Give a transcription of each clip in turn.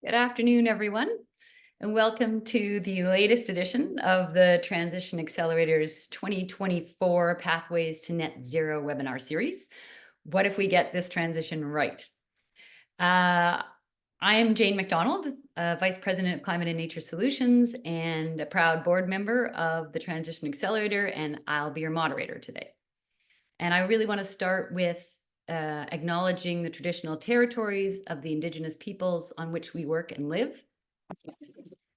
Good afternoon, everyone, and welcome to the latest edition of the Transition Accelerator's 2024 Pathways to Net Zero webinar series. What if we get this transition right? I am Jane McDonald, Vice President of Climate and Nature Solutions and a proud board member of the Transition Accelerator, and I'll be your moderator today. And I really want to start with acknowledging the traditional territories of the Indigenous peoples on which we work and live.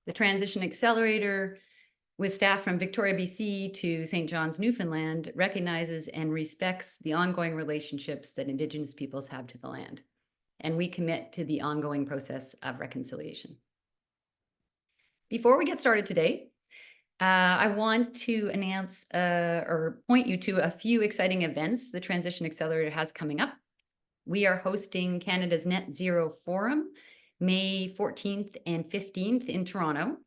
The Transition Accelerator, with staff from Victoria, BC to St. John's, Newfoundland, recognizes and respects the ongoing relationships that Indigenous peoples have to the land. And we commit to the ongoing process of reconciliation. Before we get started today, I want to announce or point you to a few exciting events the Transition Accelerator has coming up. We are hosting Canada's Net Zero Forum, May 14th and 15th in Toronto.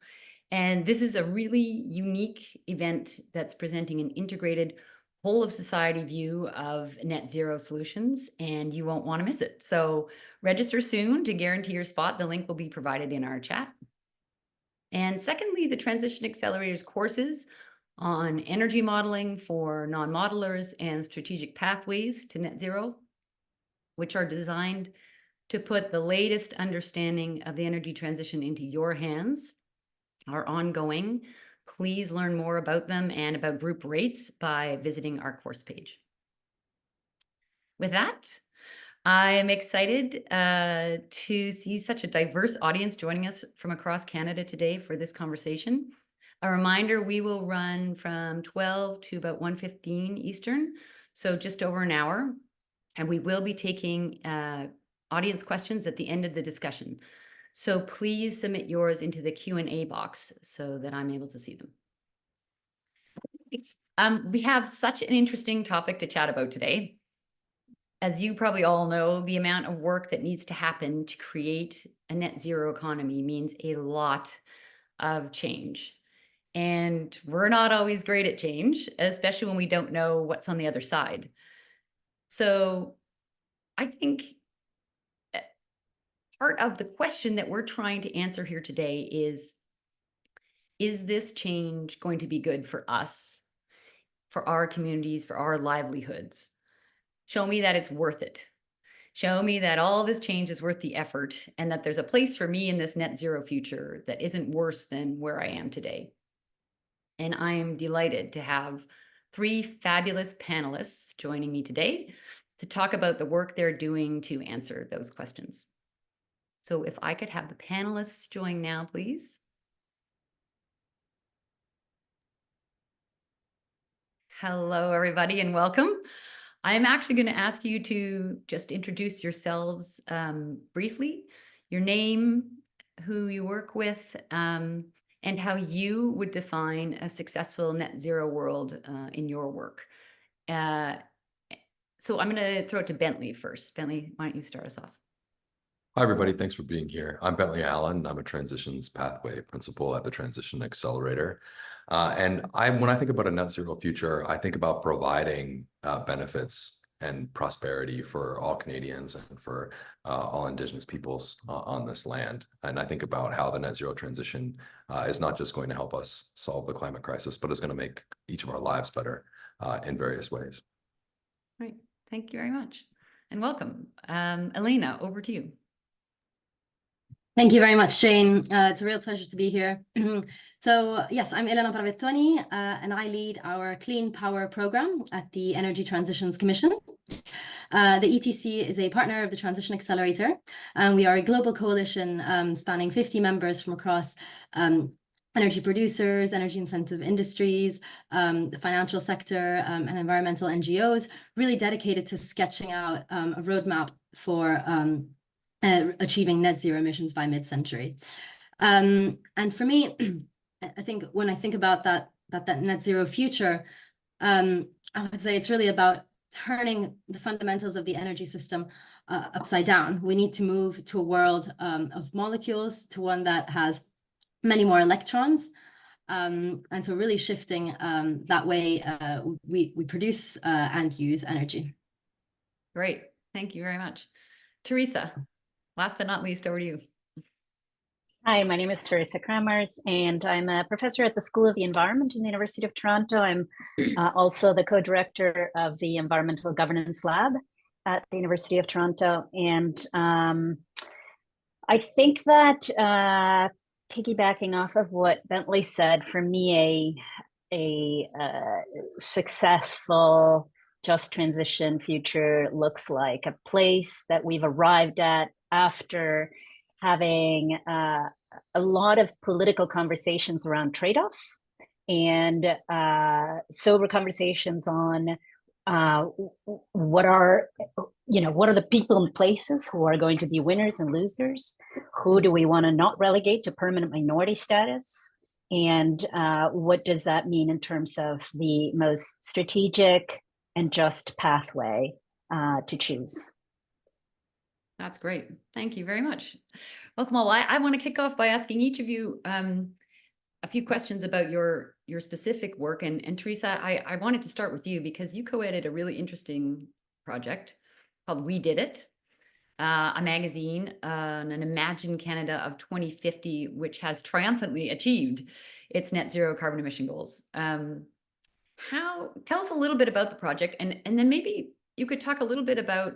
And this is a really unique event that's presenting an integrated whole of society view of net zero solutions, and you won't want to miss it. So register soon to guarantee your spot. The link will be provided in our chat. And secondly, the Transition Accelerator's courses on energy modeling for non-modelers and strategic pathways to net zero, which are designed to put the latest understanding of the energy transition into your hands, are ongoing. Please learn more about them and about group rates by visiting our course page. With that, I'm excited to see such a diverse audience joining us from across Canada today for this conversation. A reminder, we will run from 12 to about 1:15 Eastern, so just over an hour. And we will be taking audience questions at the end of the discussion. So please submit yours into the Q&A box so that I'm able to see them. We have such an interesting topic to chat about today. As you probably all know, the amount of work that needs to happen to create a net zero economy means a lot of change. And we're not always great at change, especially when we don't know what's on the other side. So I think part of the question that we're trying to answer here today is this change going to be good for us, for our communities, for our livelihoods? Show me that it's worth it. Show me that all this change is worth the effort and that there's a place for me in this net zero future that isn't worse than where I am today. And I'm delighted to have three fabulous panelists joining me today to talk about the work they're doing to answer those questions. So if I could have the panelists join now, please. Hello, everybody, and welcome. I'm actually going to ask you to just introduce yourselves briefly, your name, who you work with, and how you would define a successful net zero world in your work. So I'm going to throw it to Bentley first. Bentley, why don't you start us off? Hi, everybody. Thanks for being here. I'm Bentley Allen. I'm a transitions pathway principal at the Transition Accelerator. When I think about a net zero future, I think about providing benefits and prosperity for all Canadians and for all Indigenous peoples on this land. And I think about how the net zero transition is not just going to help us solve the climate crisis, but is going to make each of our lives better in various ways. Right. Thank you very much. And welcome. Elena, over to you. Thank you very much, Jane. It's a real pleasure to be here. So yes, I'm Elena Parvettoni, and I lead our Clean Power program at the Energy Transitions Commission. The ETC is a partner of the Transition Accelerator, and we are a global coalition spanning 50 members from across energy producers, energy intensive industries, the financial sector, and environmental NGOs, really dedicated to sketching out a roadmap for achieving net zero emissions by mid-century. And for me, I think when I think about that net zero future, I would say it's really about turning the fundamentals of the energy system upside down. We need to move to a world of molecules, to one that has many more electrons. And so really shifting that way we produce and use energy. Great. Thank you very much. Teresa, last but not least, over to you. Hi, my name is Teresa Kramers, and I'm a professor at the School of the Environment in the University of Toronto. I'm also the co-director of the Environmental Governance Lab at the University of Toronto. And I think that piggybacking off of what Bentley said, for me, a successful just transition future looks like a place that we've arrived at after having a lot of political conversations around trade-offs and sober conversations on what are the people and places who are going to be winners and losers? Who do we want to not relegate to permanent minority status? And what does that mean in terms of the most strategic and just pathway to choose? That's great. Thank you very much. Well, Kamal, I want to kick off by asking each of you a few questions about your specific work. And Teresa, I wanted to start with you because you co-edited a really interesting project called We Did It, a magazine, an Imagine Canada of 2050, which has triumphantly achieved its net zero carbon emission goals. Tell us a little bit about the project, and then maybe you could talk a little bit about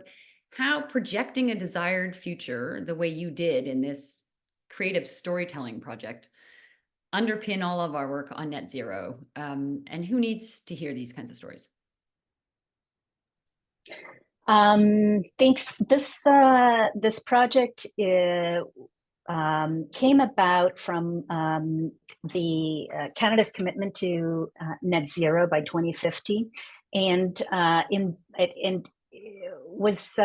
how projecting a desired future the way you did in this creative storytelling project underpin all of our work on net zero, and who needs to hear these kinds of stories? Thanks. This project came about from the Canada's commitment to net zero by 2050, and was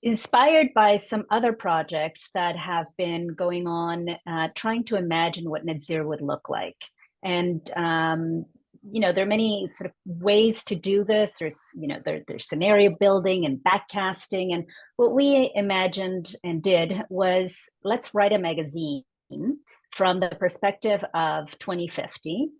inspired by some other projects that have been going on, trying to imagine what net zero would look like. And there are many sort of ways to do this. There's scenario building and backcasting. And what we imagined and did was, let's write a magazine from the perspective of 2050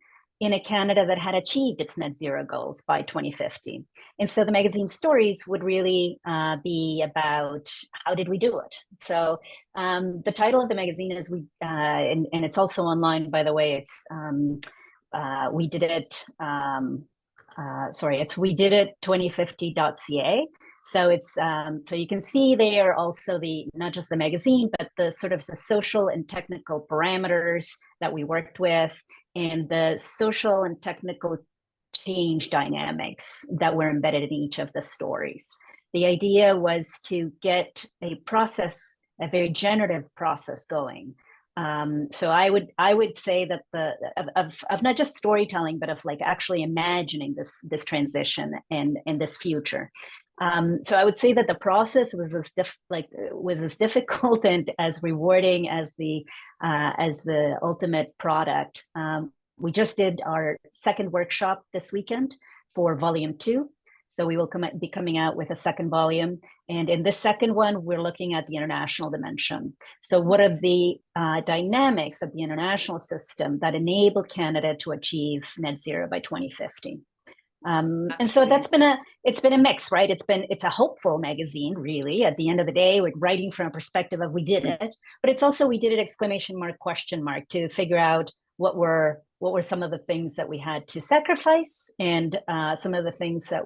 in a Canada that had achieved its net zero goals by 2050. And so the magazine stories would really be about how did we do it? So the title of the magazine is and it's also online, by the way. It's We Did It. It's We Did It 2050.ca. So it's so you can see there also not just the magazine, but the sort of the social and technical parameters that we worked with, and the social and technical change dynamics that were embedded in each of the stories. The idea was to get a very generative process going. So I would say that of not just storytelling, but of like actually imagining this transition and this future. So I would say that the process was as difficult and as rewarding as the ultimate product. We just did our second workshop this weekend for volume 2. So we will be coming out with a second volume. And in this second one, we're looking at the international dimension. So what are the dynamics of the international system that enable Canada to achieve net zero by 2050? And so it's been a mix, right? It's a hopeful magazine, really. At the end of the day, we're writing from a perspective of we did it, but it's also we did it ! Question mark, to figure out what were some of the things that we had to sacrifice, and some of the things that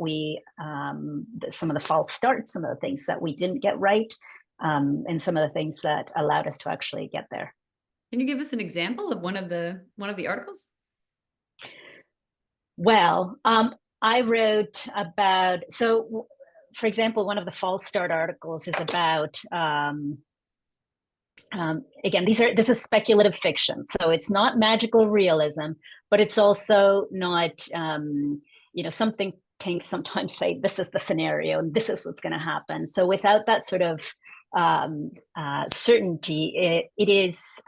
some of the false starts, some of the things that we didn't get right, and some of the things that allowed us to actually get there. Can you give us an example of one of the articles? Well, I wrote about, so for example, one of the false start articles is about, again, this is speculative fiction. So it's not magical realism, but it's also not, something tanks sometimes say, this is the scenario and this is what's going to happen. So without that sort of certainty, it is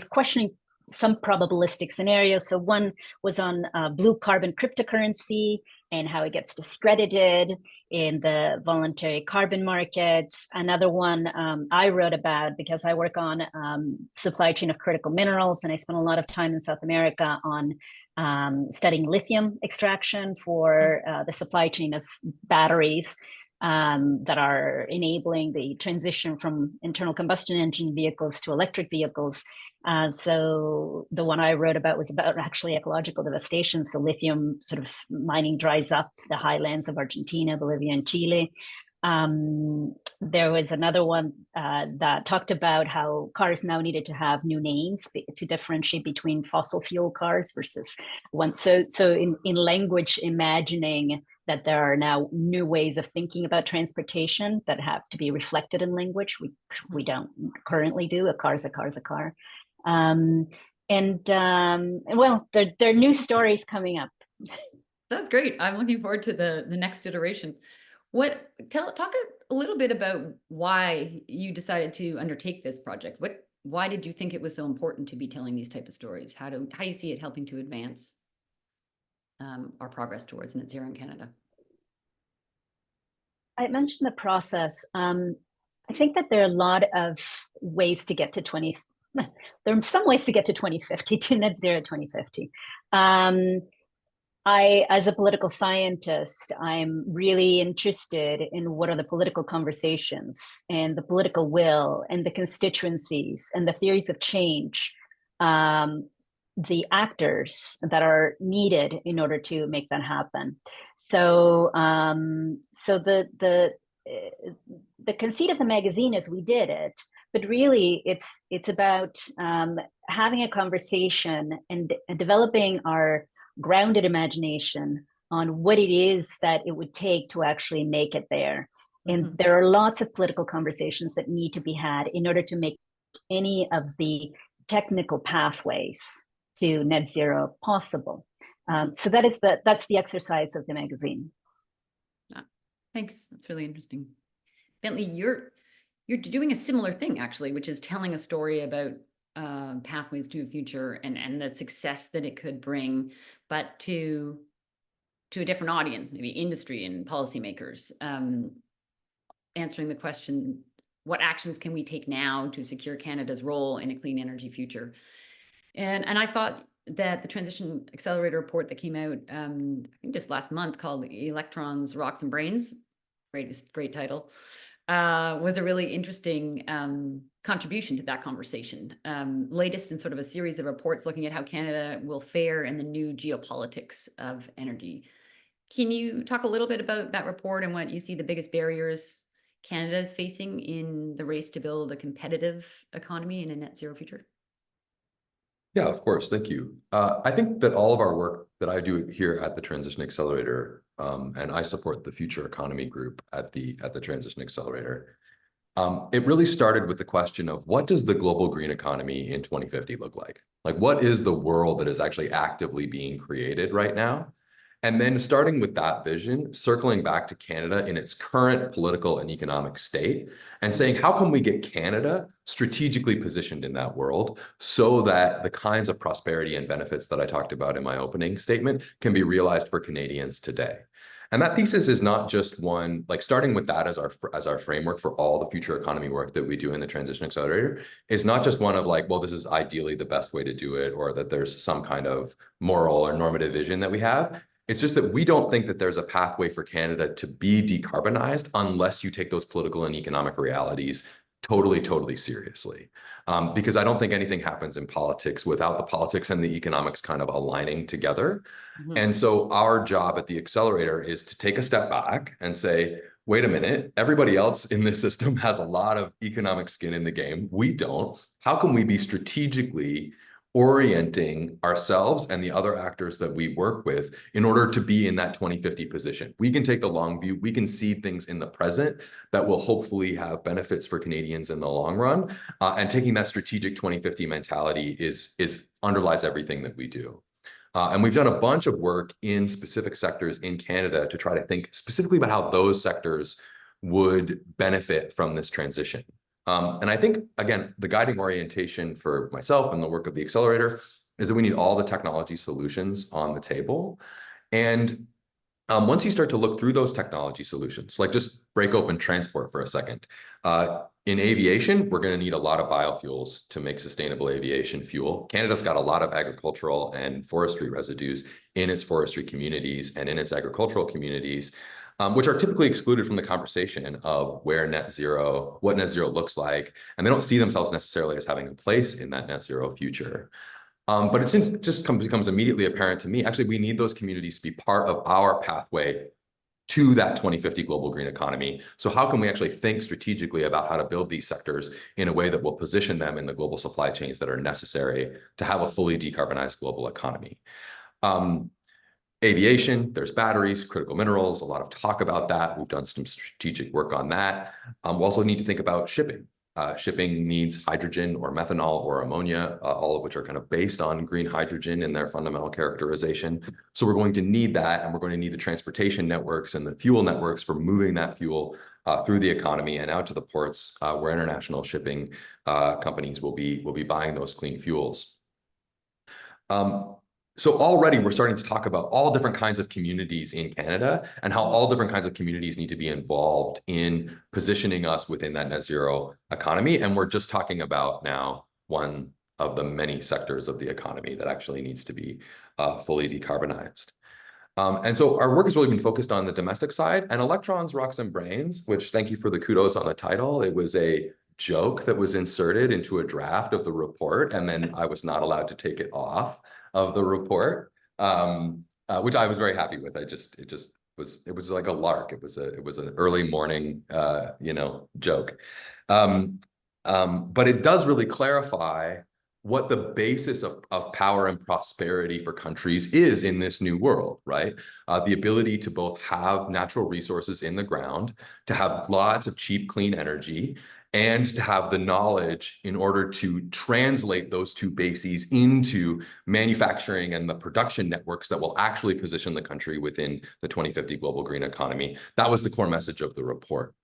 questioning some probabilistic scenarios. So one was on blue carbon cryptocurrency and how it gets discredited in the voluntary carbon markets. Another one I wrote about, because I work on supply chain of critical minerals, and I spent a lot of time in South America on studying lithium extraction for the supply chain of batteries. that are enabling the transition from internal combustion engine vehicles to electric vehicles. So the one I wrote about was about actually ecological devastation. So lithium sort of mining dries up the highlands of Argentina, Bolivia, and Chile. There was another one that talked about how cars now needed to have new names to differentiate between fossil fuel cars versus one. So in language, imagining that there are now new ways of thinking about transportation that have to be reflected in language. We don't currently do. A car is a car is a car. Well, there are new stories coming up. That's great. I'm looking forward to the next iteration. Talk a little bit about why you decided to undertake this project. Why did you think it was so important to be telling these type of stories? How do you see it helping to advance our progress towards net zero in Canada? I mentioned the process. I think that there are a lot of ways to get to 20. There are some ways to get to 2050, to net zero 2050. As a political scientist, I'm really interested in what are the political conversations and the political will and the constituencies and the theories of change, the actors that are needed in order to make that happen. So, the conceit of the magazine is we did it, but really it's about having a conversation and developing our grounded imagination on what it is that it would take to actually make it there. And there are lots of political conversations that need to be had in order to make any of the technical pathways to net zero possible. So that's the exercise of the magazine. Thanks. That's really interesting. Bentley, you're doing a similar thing actually, which is telling a story about pathways to a future and the success that it could bring, but to a different audience, maybe industry and policymakers, answering the question, what actions can we take now to secure Canada's role in a clean energy future? And I thought that the Transition Accelerator report that came out, I think just last month, called Electrons, Rocks and Brains, great title, was a really interesting contribution to that conversation. Latest in sort of a series of reports looking at how Canada will fare in the new geopolitics of energy. Can you talk a little bit about that report and what you see the biggest barriers Canada is facing in the race to build a competitive economy in a net zero future? Yeah, of course. Thank you. I think that all of our work that I do here at the Transition Accelerator, and I support the Future Economy Group at the Transition Accelerator, it really started with the question of what does the global green economy in 2050 look like? Like, what is the world that is actually actively being created right now? And then starting with that vision, circling back to Canada in its current political and economic state and saying, how can we get Canada strategically positioned in that world so that the kinds of prosperity and benefits that I talked about in my opening statement can be realized for Canadians today? And that thesis is not just one, like starting with that as our framework for all the future economy work that we do in the Transition Accelerator is not just one of like, well, this is ideally the best way to do it, or that there's some kind of moral or normative vision that we have. It's just that we don't think that there's a pathway for Canada to be decarbonized unless you take those political and economic realities totally, totally seriously. Because I don't think anything happens in politics without the politics and the economics kind of aligning together. And so our job at the Accelerator is to take a step back and say, wait a minute, everybody else in this system has a lot of economic skin in the game. We don't. How can we be strategically orienting ourselves and the other actors that we work with in order to be in that 2050 position? We can take the long view. We can see things in the present that will hopefully have benefits for Canadians in the long run. And taking that strategic 2050 mentality underlies everything that we do. And we've done a bunch of work in specific sectors in Canada to try to think specifically about how those sectors would benefit from this transition. And I think, again, the guiding orientation for myself and the work of the Accelerator is that we need all the technology solutions on the table. And once you start to look through those technology solutions, like just break open transport for a second. In aviation, we're going to need a lot of biofuels to make sustainable aviation fuel. Canada's got a lot of agricultural and forestry residues in its forestry communities and in its agricultural communities. which are typically excluded from the conversation of what net zero looks like, and they don't see themselves necessarily as having a place in that net zero future. But it just becomes immediately apparent to me, actually, we need those communities to be part of our pathway to that 2050 global green economy. So how can we actually think strategically about how to build these sectors in a way that will position them in the global supply chains that are necessary to have a fully decarbonized global economy? Aviation, there's batteries, critical minerals, a lot of talk about that. We've done some strategic work on that. We also need to think about shipping. Shipping needs hydrogen or methanol or ammonia, all of which are kind of based on green hydrogen in their fundamental characterization. So we're going to need that, and we're going to need the transportation networks and the fuel networks for moving that fuel through the economy and out to the ports where international shipping companies will be buying those clean fuels. So already we're starting to talk about all different kinds of communities in Canada and how all different kinds of communities need to be involved in positioning us within that net zero economy. And we're just talking about now one of the many sectors of the economy that actually needs to be fully decarbonized. And so our work has really been focused on the domestic side, and electrons, rocks, and brains, which, thank you for the kudos on the title. It was a joke that was inserted into a draft of the report, and then I was not allowed to take it off of the report, which I was very happy with. It was like a lark. It was an early morning, joke. But it does really clarify what the basis of power and prosperity for countries is in this new world, right? The ability to both have natural resources in the ground, to have lots of cheap, clean energy, and to have the knowledge in order to translate those two bases into manufacturing and the production networks that will actually position the country within the 2050 global green economy. That was the core message of the report.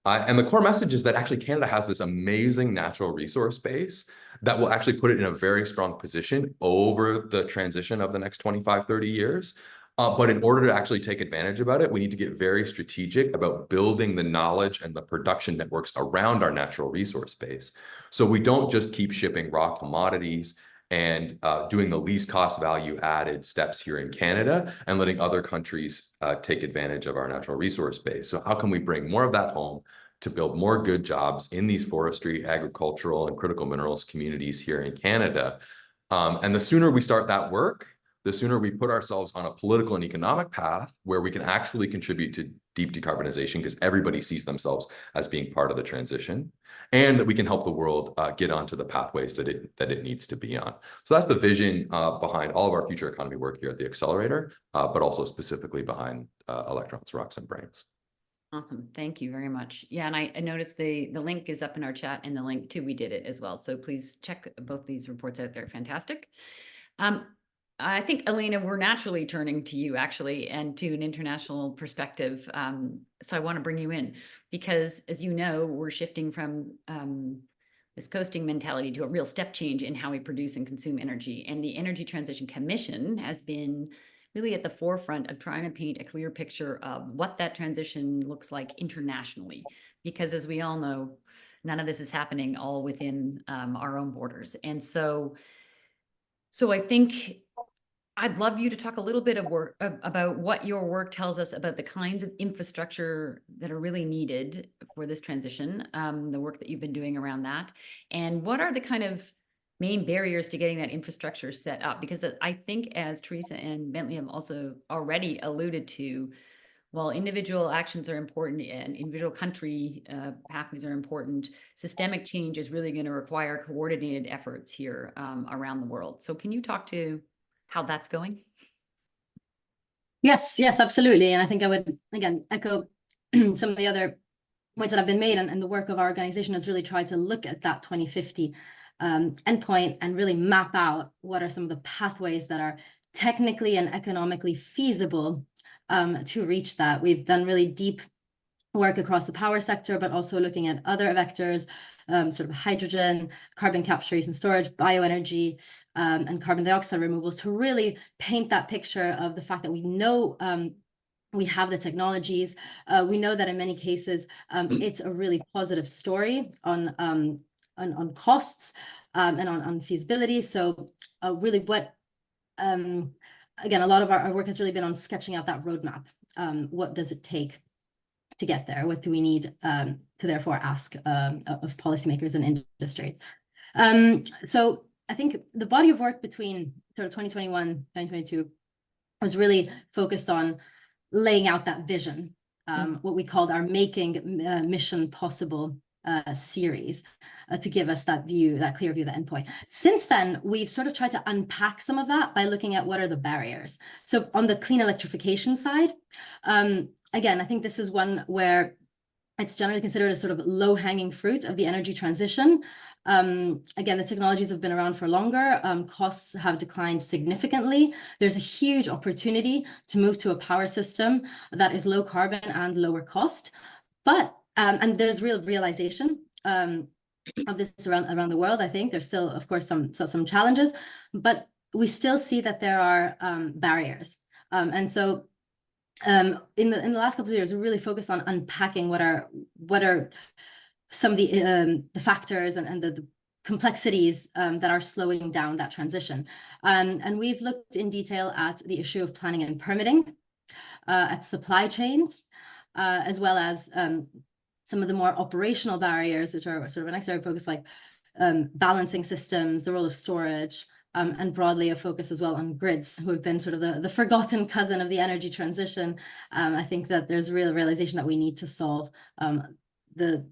And the core message is that actually Canada has this amazing natural resource base that will actually put it in a very strong position over the transition of the next 25, 30 years. But in order to actually take advantage about it, we need to get very strategic about building the knowledge and the production networks around our natural resource base. So we don't just keep shipping raw commodities and doing the least cost value added steps here in Canada and letting other countries take advantage of our natural resource base. So how can we bring more of that home to build more good jobs in these forestry, agricultural, and critical minerals communities here in Canada? And the sooner we start that work, the sooner we put ourselves on a political and economic path where we can actually contribute to deep decarbonization because everybody sees themselves as being part of the transition, and that we can help the world get onto the pathways that it needs to be on. So that's the vision behind all of our future economy work here at the Accelerator, but also specifically behind electrons, rocks, and brains. Awesome. Thank you very much. Yeah, and I noticed the link is up in our chat and the link to We Did It as well. So please check both these reports out. They're fantastic. I think, Elena, we're naturally turning to you actually and to an international perspective. So I want to bring you in because, as you know, we're shifting from this coasting mentality to a real step change in how we produce and consume energy. And the Energy Transition Commission has been really at the forefront of trying to paint a clear picture of what that transition looks like internationally. Because as we all know, none of this is happening all within our own borders. And so I think I'd love you to talk a little bit about what your work tells us about the kinds of infrastructure that are really needed for this transition, the work that you've been doing around that, and what are the kind of main barriers to getting that infrastructure set up? Because I think, as Teresa and Bentley have also already alluded to, while individual actions are important and individual country pathways are important, systemic change is really going to require coordinated efforts here around the world. So can you talk to how that's going? Yes, absolutely. And I think I would, again, echo some of the other points that have been made, and the work of our organization has really tried to look at that 2050 endpoint and really map out what are some of the pathways that are technically and economically feasible to reach that. We've done really deep work across the power sector, but also looking at other vectors, sort of hydrogen, carbon capture, use and storage, bioenergy, and carbon dioxide removals, to really paint that picture of the fact that we know we have the technologies. We know that in many cases, it's a really positive story on costs and on feasibility. So really what, again, a lot of our work has really been on sketching out that roadmap what does it take to get there? What do we need to therefore ask of policymakers and industry? So I think the body of work between sort of 2021, 2022 was really focused on laying out that vision, what we called our Making Mission Possible series, to give us that view, that clear view, that endpoint. Since then, we've sort of tried to unpack some of that by looking at what are the barriers. So on the clean electrification side, again, I think this is one where it's generally considered a sort of low-hanging fruit of the energy transition. Again, the technologies have been around for longer. Costs have declined significantly. There's a huge opportunity to move to a power system that is low carbon and lower cost. But and there's real realization of this around the world. I think there's still, of course, some challenges, but we still see that there are barriers. And so in the last couple of years, we really focused on unpacking what are some of the factors and the complexities that are slowing down that transition. And we've looked in detail at the issue of planning and permitting, at supply chains, as well as some of the more operational barriers, which are sort of an next area of focus, like balancing systems, the role of storage, and broadly a focus as well on grids, who have been sort of the forgotten cousin of the energy transition. I think that there's real realization that we need to solve the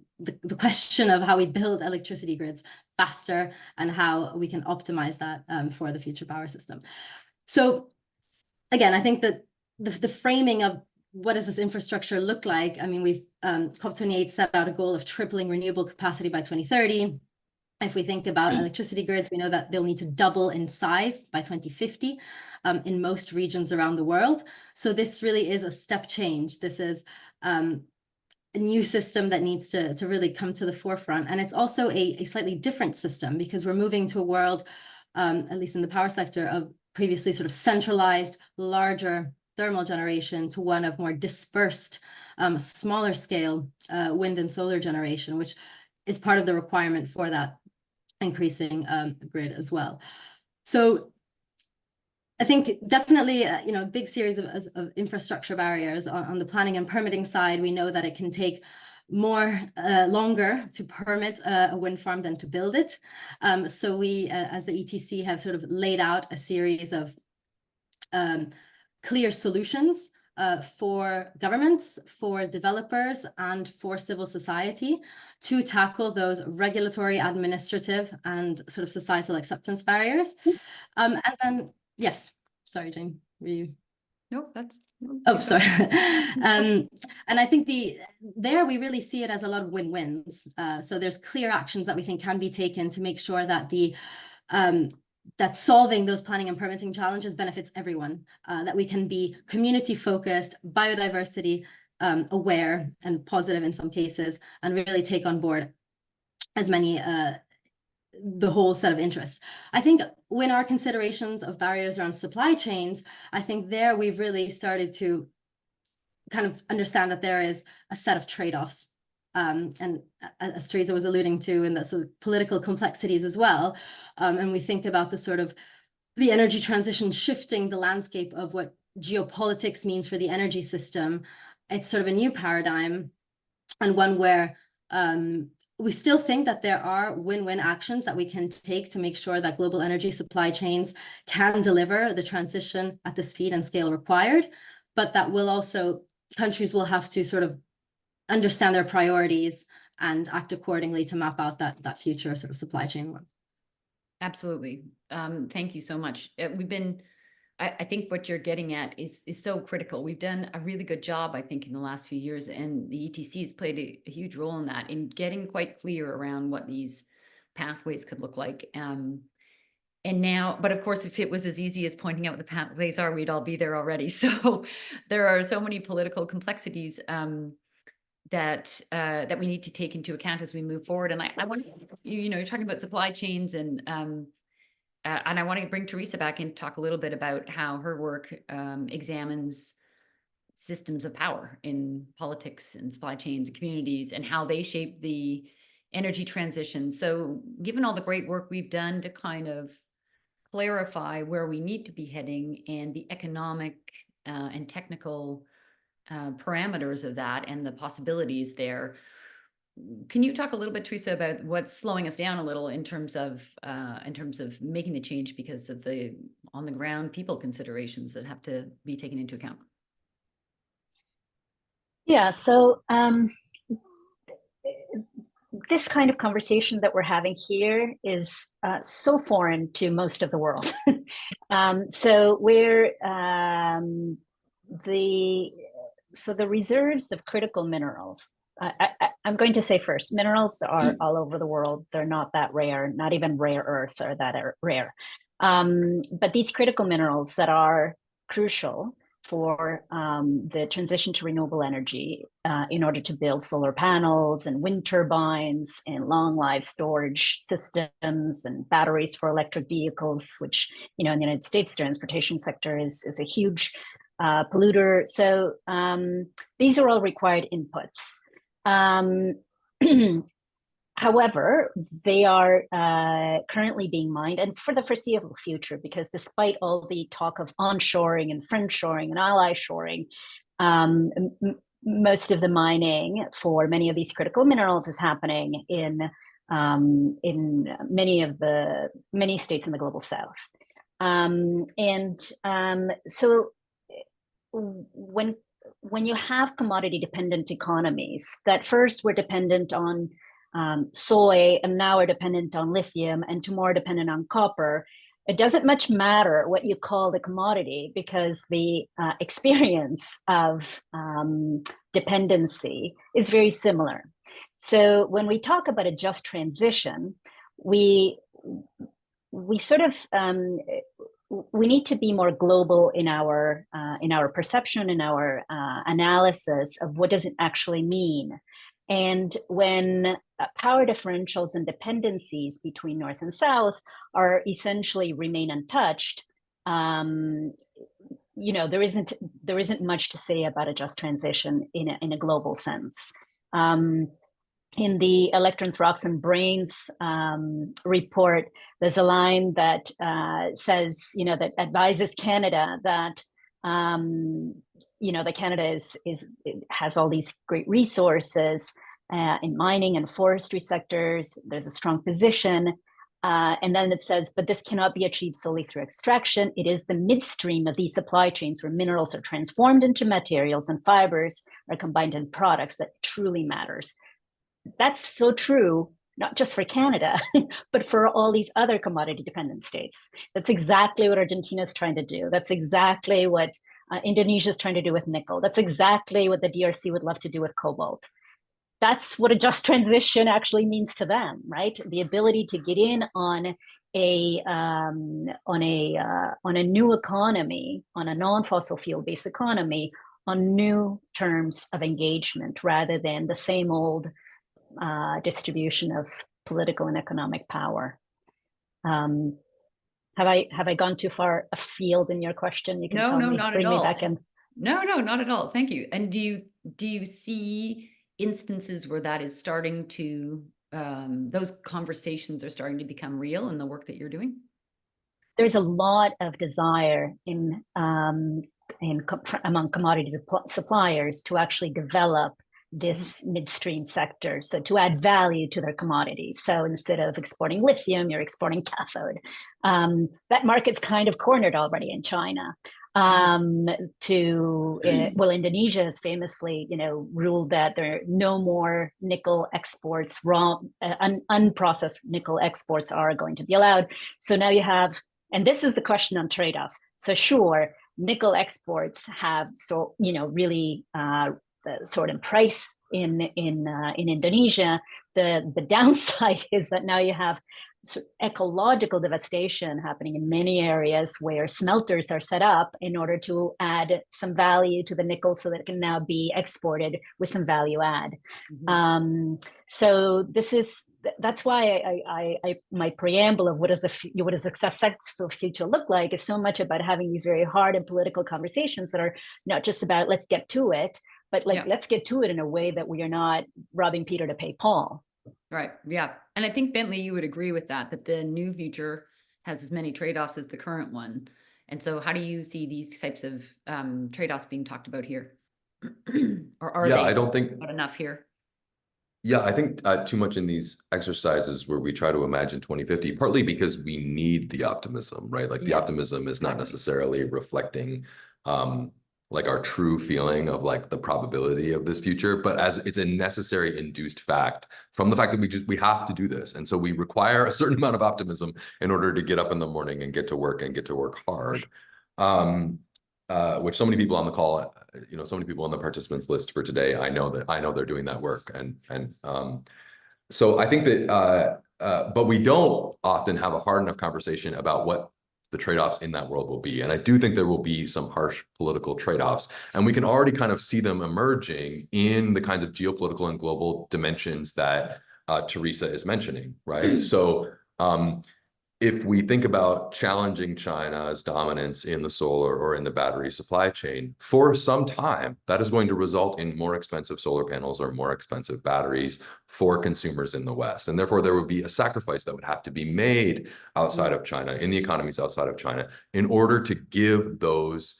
question of how we build electricity grids faster and how we can optimize that for the future power system. So again, I think that the framing of what does this infrastructure look like? I mean, we've COP28 set out a goal of tripling renewable capacity by 2030. If we think about electricity grids, we know that they'll need to double in size by 2050 in most regions around the world. So this really is a step change. This is a new system that needs to really come to the forefront. And it's also a slightly different system, because we're moving to a world, at least in the power sector, of previously sort of centralized, larger thermal generation to one of more dispersed, smaller scale wind and solar generation, which is part of the requirement for that increasing grid as well. So I think definitely, a big series of infrastructure barriers on the planning and permitting side. We know that it can take longer to permit a wind farm than to build it. So we, as the ETC, have sort of laid out a series of clear solutions for governments, for developers, and for civil society to tackle those regulatory, administrative, and sort of societal acceptance barriers. And then, yes, sorry, Jane, were you? No, that's. Oh, sorry. And I think there we really see it as a lot of win-wins. So there's clear actions that we think can be taken to make sure that that solving those planning and permitting challenges benefits everyone, that we can be community focused, biodiversity aware and positive in some cases, and really take on board as many, the whole set of interests. I think when our considerations of barriers around supply chains, I think there we've really started to kind of understand that there is a set of trade-offs. And as Teresa was alluding to, in the sort of political complexities as well. And we think about the energy transition shifting the landscape of what geopolitics means for the energy system. It's sort of a new paradigm, and one where we still think that there are win-win actions that we can take to make sure that global energy supply chains can deliver the transition at the speed and scale required, but that will also, countries will have to sort of understand their priorities and act accordingly to map out that future sort of supply chain. Absolutely. Thank you so much. I think what you're getting at is so critical. We've done a really good job, I think, in the last few years, and the ETC has played a huge role in that, in getting quite clear around what these pathways could look like. And now, but of course, if it was as easy as pointing out what the pathways are, we'd all be there already. So there are so many political complexities that we need to take into account as we move forward. And I want you're talking about supply chains, and I want to bring Teresa back in to talk a little bit about how her work examines systems of power in politics and supply chains and communities, and how they shape the energy transition. So given all the great work we've done to kind of clarify where we need to be heading, and the economic and technical parameters of that and the possibilities there. Can you talk a little bit, Teresa, about what's slowing us down a little in terms of making the change because of the on the ground people considerations that have to be taken into account? Yeah, so this kind of conversation that we're having here is so foreign to most of the world. So the reserves of critical minerals. I'm going to say first, minerals are all over the world. They're not that rare. Not even rare earths are that rare. But these critical minerals that are crucial for the transition to renewable energy in order to build solar panels and wind turbines and long life storage systems and batteries for electric vehicles, which, in the United States, the transportation sector is a huge polluter. So these are all required inputs. However, they are currently being mined, and for the foreseeable future, because despite all the talk of onshoring and friendshoring and ally shoring, most of the mining for many of these critical minerals is happening in many states in the global south. So when you have commodity dependent economies that first were dependent on soy and now are dependent on lithium and tomorrow dependent on copper, it doesn't much matter what you call the commodity because the experience of dependency is very similar. So when we talk about a just transition, we sort of we need to be more global in our perception, in our analysis of what does it actually mean. And when power differentials and dependencies between North and South are essentially remain untouched, there isn't much to say about a just transition in a global sense. In the Electrons, Rocks, and Brains report, there's a line that says, that advises Canada that that Canada has all these great resources in mining and forestry sectors. There's a strong position. And then it says, but this cannot be achieved solely through extraction. It is the midstream of these supply chains where minerals are transformed into materials and fibers are combined in products that truly matters. That's so true, not just for Canada, but for all these other commodity dependent states. That's exactly what Argentina is trying to do. That's exactly what Indonesia is trying to do with nickel. That's exactly what the DRC would love to do with cobalt. That's what a just transition actually means to them, right? The ability to get in on a new economy, on a non-fossil fuel based economy, on new terms of engagement rather than the same old distribution of political and economic power. Have I gone too far afield in your question? You can No, tell no, me, not bring at me all. back in. No, not at all. Thank you. And do you see instances where that is starting to those conversations are starting to become real in the work that you're doing? There's a lot of desire among commodity suppliers to actually develop this midstream sector, so to add value to their commodities. So instead of exporting lithium, you're exporting cathode. That market's kind of cornered already in China. Indonesia has famously, ruled that there are no more nickel exports. Unprocessed nickel exports are going to be allowed. So now you have, and this is the question on trade-offs. So sure, nickel exports have really sort of price in Indonesia. The downside is that now you have ecological devastation happening in many areas where smelters are set up in order to add some value to the nickel so that it can now be exported with some value add. So that's why my preamble of what does a successful future look like is so much about having these very hard and political conversations that are not just about let's get to it, but let's get to it in a way that we are not robbing Peter to pay Paul. Right. Yeah. And I think, Bentley, you would agree with that the new future has as many trade-offs as the current one. And so how do you see these types of trade-offs being talked about here? Or are Yeah, they I don't think, not enough here? yeah, I think too much in these exercises where we try to imagine 2050, partly because we need the optimism, right? Like the Yeah, optimism is not exactly. necessarily reflecting like our true feeling of like the probability of this future, but as it's a necessary induced fact from the fact that we have to do this. And so we require a certain amount of optimism in order to get up in the morning and get to work and get to work hard. Which so many people on the call, so many people on the participants list for today, I know they're doing that work. So I think that, but we don't often have a hard enough conversation about what the trade-offs in that world will be. And I do think there will be some harsh political trade-offs, and we can already kind of see them emerging in the kinds of geopolitical and global dimensions that Teresa is mentioning, right? So if we think about challenging China's dominance in the solar or in the battery supply chain, for some time, that is going to result in more expensive solar panels or more expensive batteries for consumers in the West. And therefore, there would be a sacrifice that would have to be made outside of China, in the economies outside of China, in order to give those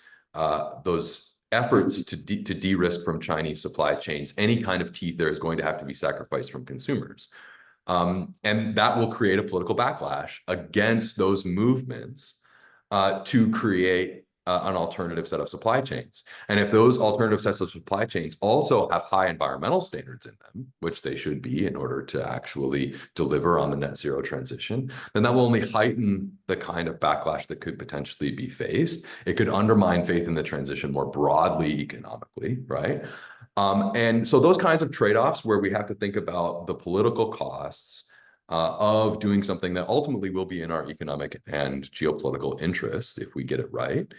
efforts to de-risk from Chinese supply chains any kind of teeth. There is going to have to be sacrificed from consumers. And that will create a political backlash against those movements to create an alternative set of supply chains. And if those alternative sets of supply chains also have high environmental standards in them, which they should be in order to actually deliver on the net zero transition, then that will only heighten the kind of backlash that could potentially be faced. It could undermine faith in the transition more broadly economically, right? And so those kinds of trade-offs where we have to think about the political costs of doing something that ultimately will be in our economic and geopolitical interest if we get it right.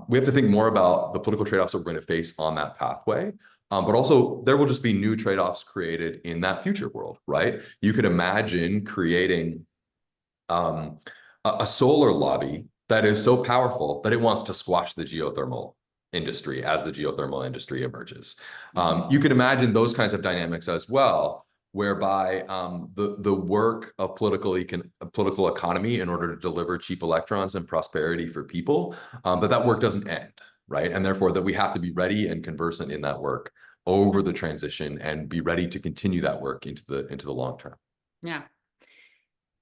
We have to think more about the political trade-offs that we're going to face on that pathway. But also there will just be new trade-offs created in that future world, right? You could imagine creating a solar lobby that is so powerful that it wants to squash the geothermal industry as the geothermal industry emerges. You can imagine those kinds of dynamics as well, whereby the work of political economy in order to deliver cheap electrons and prosperity for people, that work doesn't end, right? And therefore that we have to be ready and conversant in that work over the transition and be ready to continue that work into the long term. Yeah.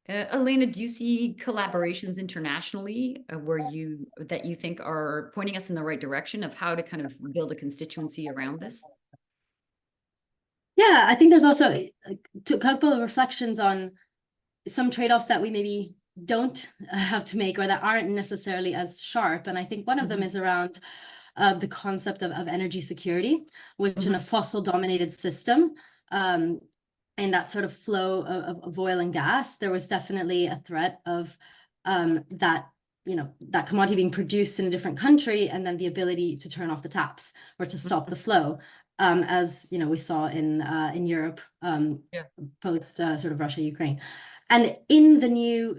Elena, do you see collaborations internationally that you think are pointing us in the right direction of how to kind of build a constituency around this? Yeah, I think there's also a couple of reflections on some trade-offs that we maybe don't have to make or that aren't necessarily as sharp. And I think one of them is around the concept of energy security, which in a fossil-dominated system, in that sort of flow of oil and gas, there was definitely a threat of that commodity being produced in a different country and then the ability to turn off the taps or to stop the flow, as we saw in Europe post sort of Russia, Ukraine. And in the new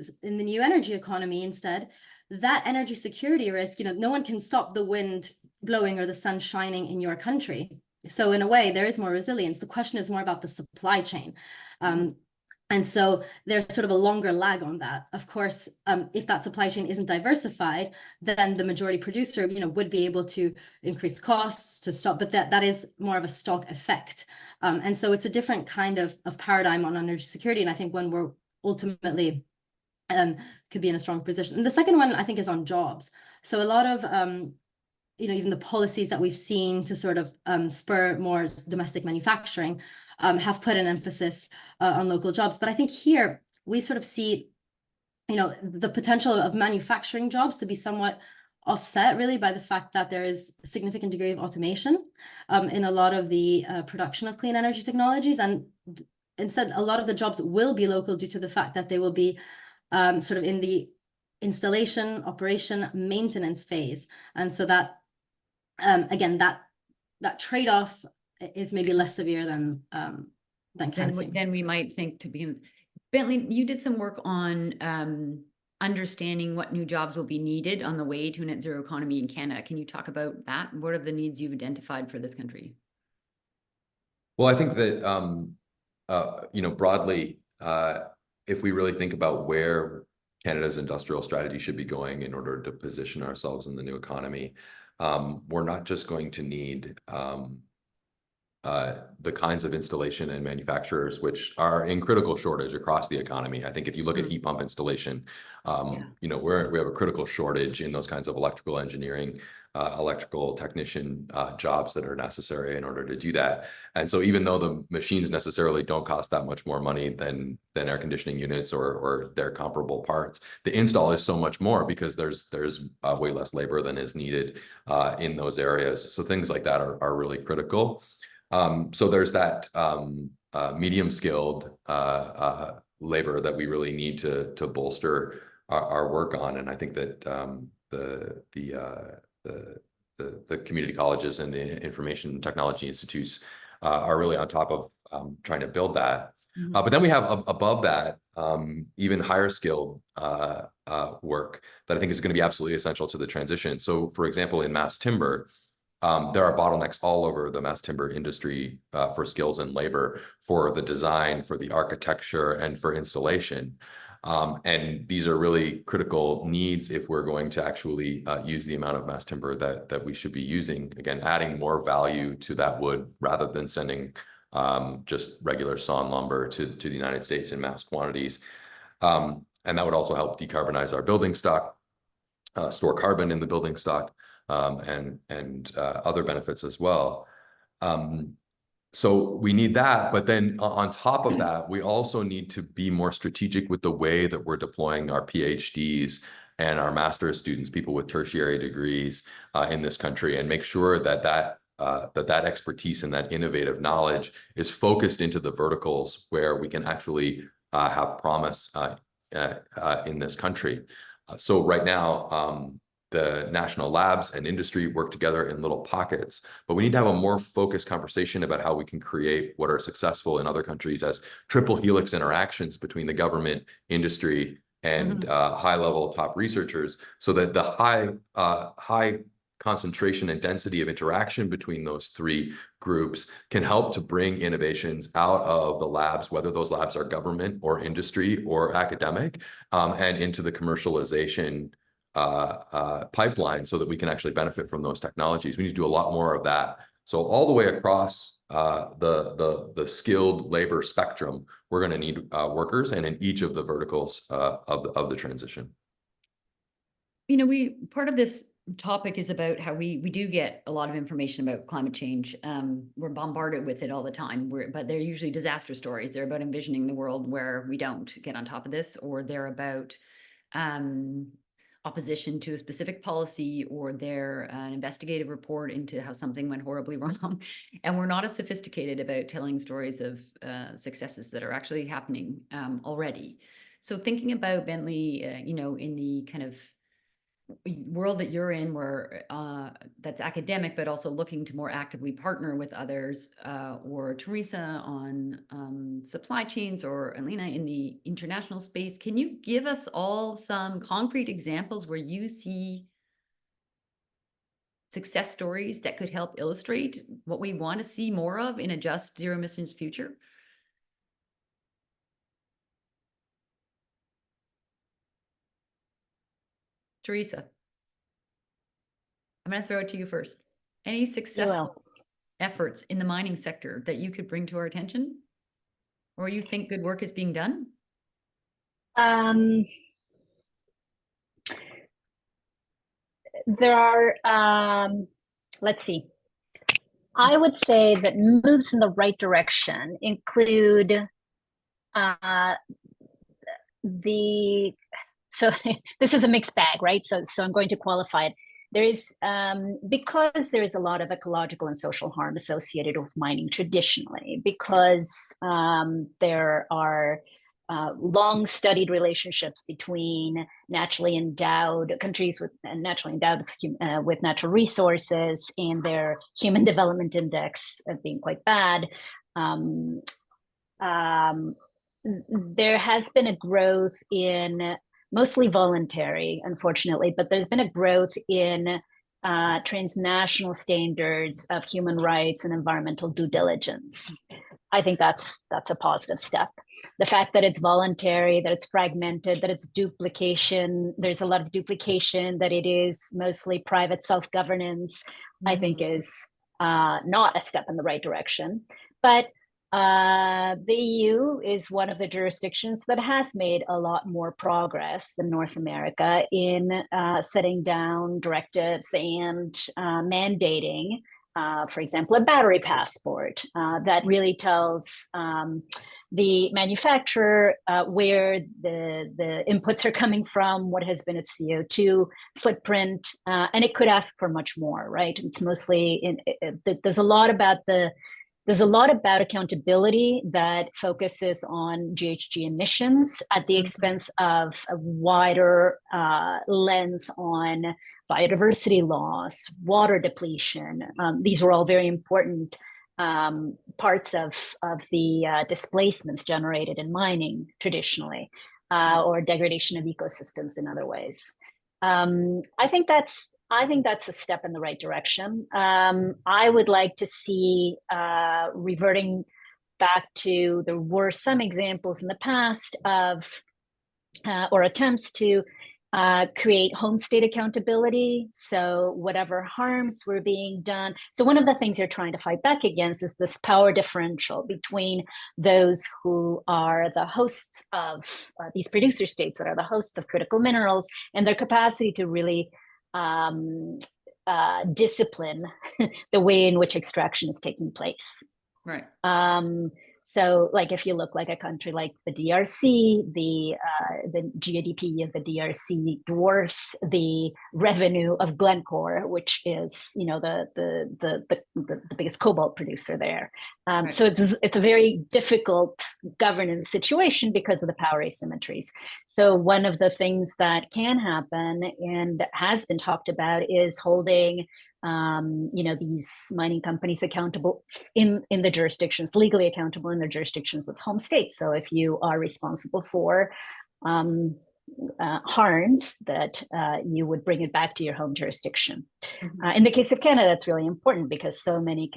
energy economy, instead, that energy security risk, no one can stop the wind blowing or the sun shining in your country. So in a way, there is more resilience. The question is more about the supply chain. And so there's sort of a longer lag on that. Of course, if that supply chain isn't diversified, then the majority producer, would be able to increase costs to stop, but that is more of a stock effect. And so it's a different kind of paradigm on energy security. And I think when we're ultimately could be in a strong position. And the second one, I think, is on jobs. So a lot of even the policies that we've seen to sort of spur more domestic manufacturing have put an emphasis on local jobs. But I think here we sort of see, the potential of manufacturing jobs to be somewhat offset really by the fact that there is a significant degree of automation in a lot of the production of clean energy technologies. And instead, a lot of the jobs will be local due to the fact that they will be sort of in the installation, operation, maintenance phase. And so that again, that trade-off is maybe less severe than Then we might think to begin. Bentley, you did some work on understanding what new jobs will be needed on the way to a net zero economy in Canada. Can you talk about that? What are the needs you've identified for this country? Well, I think that broadly, if we really think about where Canada's industrial strategy should be going in order to position ourselves in the new economy, we're not just going to need the kinds of installation and manufacturers which are in critical shortage across the economy. I think if you look at heat pump installation, you know, we have a critical shortage in those kinds of electrical engineering, electrical technician jobs that are necessary in order to do that. And so even though the machines necessarily don't cost that much more money than air conditioning units or their comparable parts, the install is so much more because there's way less labor than is needed in those areas. So things like that are really critical. So there's that medium skilled labor that we really need to bolster our work on. And I think that the community colleges and the information technology institutes are really on top of trying to build that. But then we have above that even higher skilled work that I think is going to be absolutely essential to the transition. So for example, in mass timber, there are bottlenecks all over the mass timber industry for skills and labor, for the design, for the architecture, and for installation. And these are really critical needs if we're going to actually use the amount of mass timber that we should be using. Again, adding more value to that wood rather than sending just regular sawn lumber to the United States in mass quantities. And that would also help decarbonize our building stock, store carbon in the building stock, and other benefits as well. So we need that, but then on top of that, we also need to be more strategic with the way that we're deploying our PhDs and our master's students, people with tertiary degrees in this country, and make sure that expertise and that innovative knowledge is focused into the verticals where we can actually have promise in this country. So right now, the national labs and industry work together in little pockets, but we need to have a more focused conversation about how we can create what are successful in other countries as triple helix interactions between the government, industry, and high-level top researchers, so that the high concentration and density of interaction between those three groups can help to bring innovations out of the labs, whether those labs are government or industry or academic, and into the commercialization pipeline, so that we can actually benefit from those technologies. We need to do a lot more of that. So all the way across the skilled labor spectrum, we're going to need workers, and in each of the verticals of the transition. You know, part of this topic is about how we do get a lot of information about climate change. We're bombarded with it all the time, but they're usually disaster stories. They're about envisioning the world where we don't get on top of this, or they're about opposition to a specific policy, or they're an investigative report into how something went horribly wrong. And we're not as sophisticated about telling stories of successes that are actually happening already. So thinking about Bentley, you know, in the kind of world that you're in, where that's academic, but also looking to more actively partner with others, or Teresa on supply chains, or Alina in the international space, can you give us all some concrete examples where you see success stories that could help illustrate what we want to see more of in a just zero emissions future? Teresa, I'm going to throw it to you first. Any successful efforts in the mining sector that you could bring to our attention, or you think good work is being done? There are, let's see. I would say that moves in the right direction include so this is a mixed bag, right? So I'm going to qualify it. There is, because there is a lot of ecological and social harm associated with mining traditionally, because there are long studied relationships between naturally endowed countries with natural resources and their human development index being quite bad. There has been a growth in, mostly voluntary, unfortunately, but there's been a growth in transnational standards of human rights and environmental due diligence. I think that's a positive step. The fact that it's voluntary, that it's fragmented, that it's duplication, there's a lot of duplication, that it is mostly private self-governance, I think is not a step in the right direction. But the EU is one of the jurisdictions that has made a lot more progress than North America in setting down directives and mandating, for example, a battery passport that really tells the manufacturer where the inputs are coming from, what has been its CO2 footprint, and it could ask for much more, right? It's mostly, there's a lot about accountability that focuses on GHG emissions at the expense of a wider lens on biodiversity loss, water depletion. These were all very important parts of the displacements generated in mining traditionally, or degradation of ecosystems in other ways. I think that's a step in the right direction. I would like to see reverting back to, there were some examples in the past of, or attempts to create home state accountability. So whatever harms were being done. So one of the things you're trying to fight back against is this power differential between those who are the hosts of these producer states that are the hosts of critical minerals and their capacity to really discipline the way in which extraction is taking place. Right. So, like, if you look like a country like the DRC, the GDP of the DRC dwarfs the revenue of Glencore, which is, you know, the biggest cobalt producer there. Right. So it's a very difficult governance situation because of the power asymmetries. So one of the things that can happen and has been talked about is holding these mining companies accountable in the jurisdictions, legally accountable in their jurisdictions of home states. So if you are responsible for harms, that you would bring it back to your home jurisdiction. In the case of Canada, that's really important because so many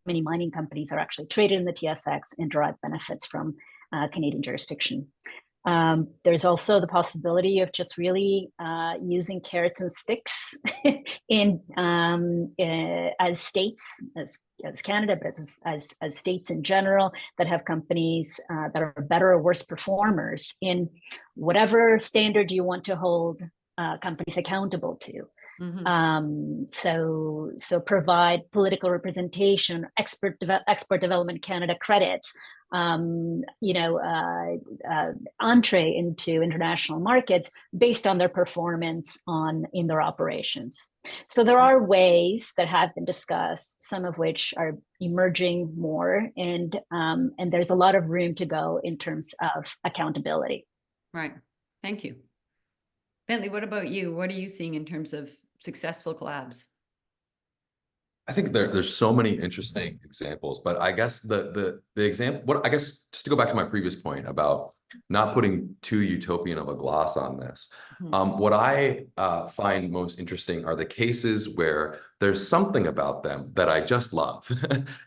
mining companies are actually traded in the TSX and derive benefits from Canadian jurisdiction. There's also the possibility of just really using carrots and sticks as states, as Canada, but as states in general that have companies that are better or worse performers in whatever standard you want to hold companies accountable to. So provide political representation, export development Canada credits, entree into international markets based on their performance in their operations. So there are ways that have been discussed, some of which are emerging more, and there's a lot of room to go in terms of accountability. Right. Thank you. Bentley, what about you? What are you seeing in terms of successful collabs? I think there's so many interesting examples, but I guess the example, just to go back to my previous point about not putting too utopian of a gloss on this, what I find most interesting are the cases where there's something about them that I just love,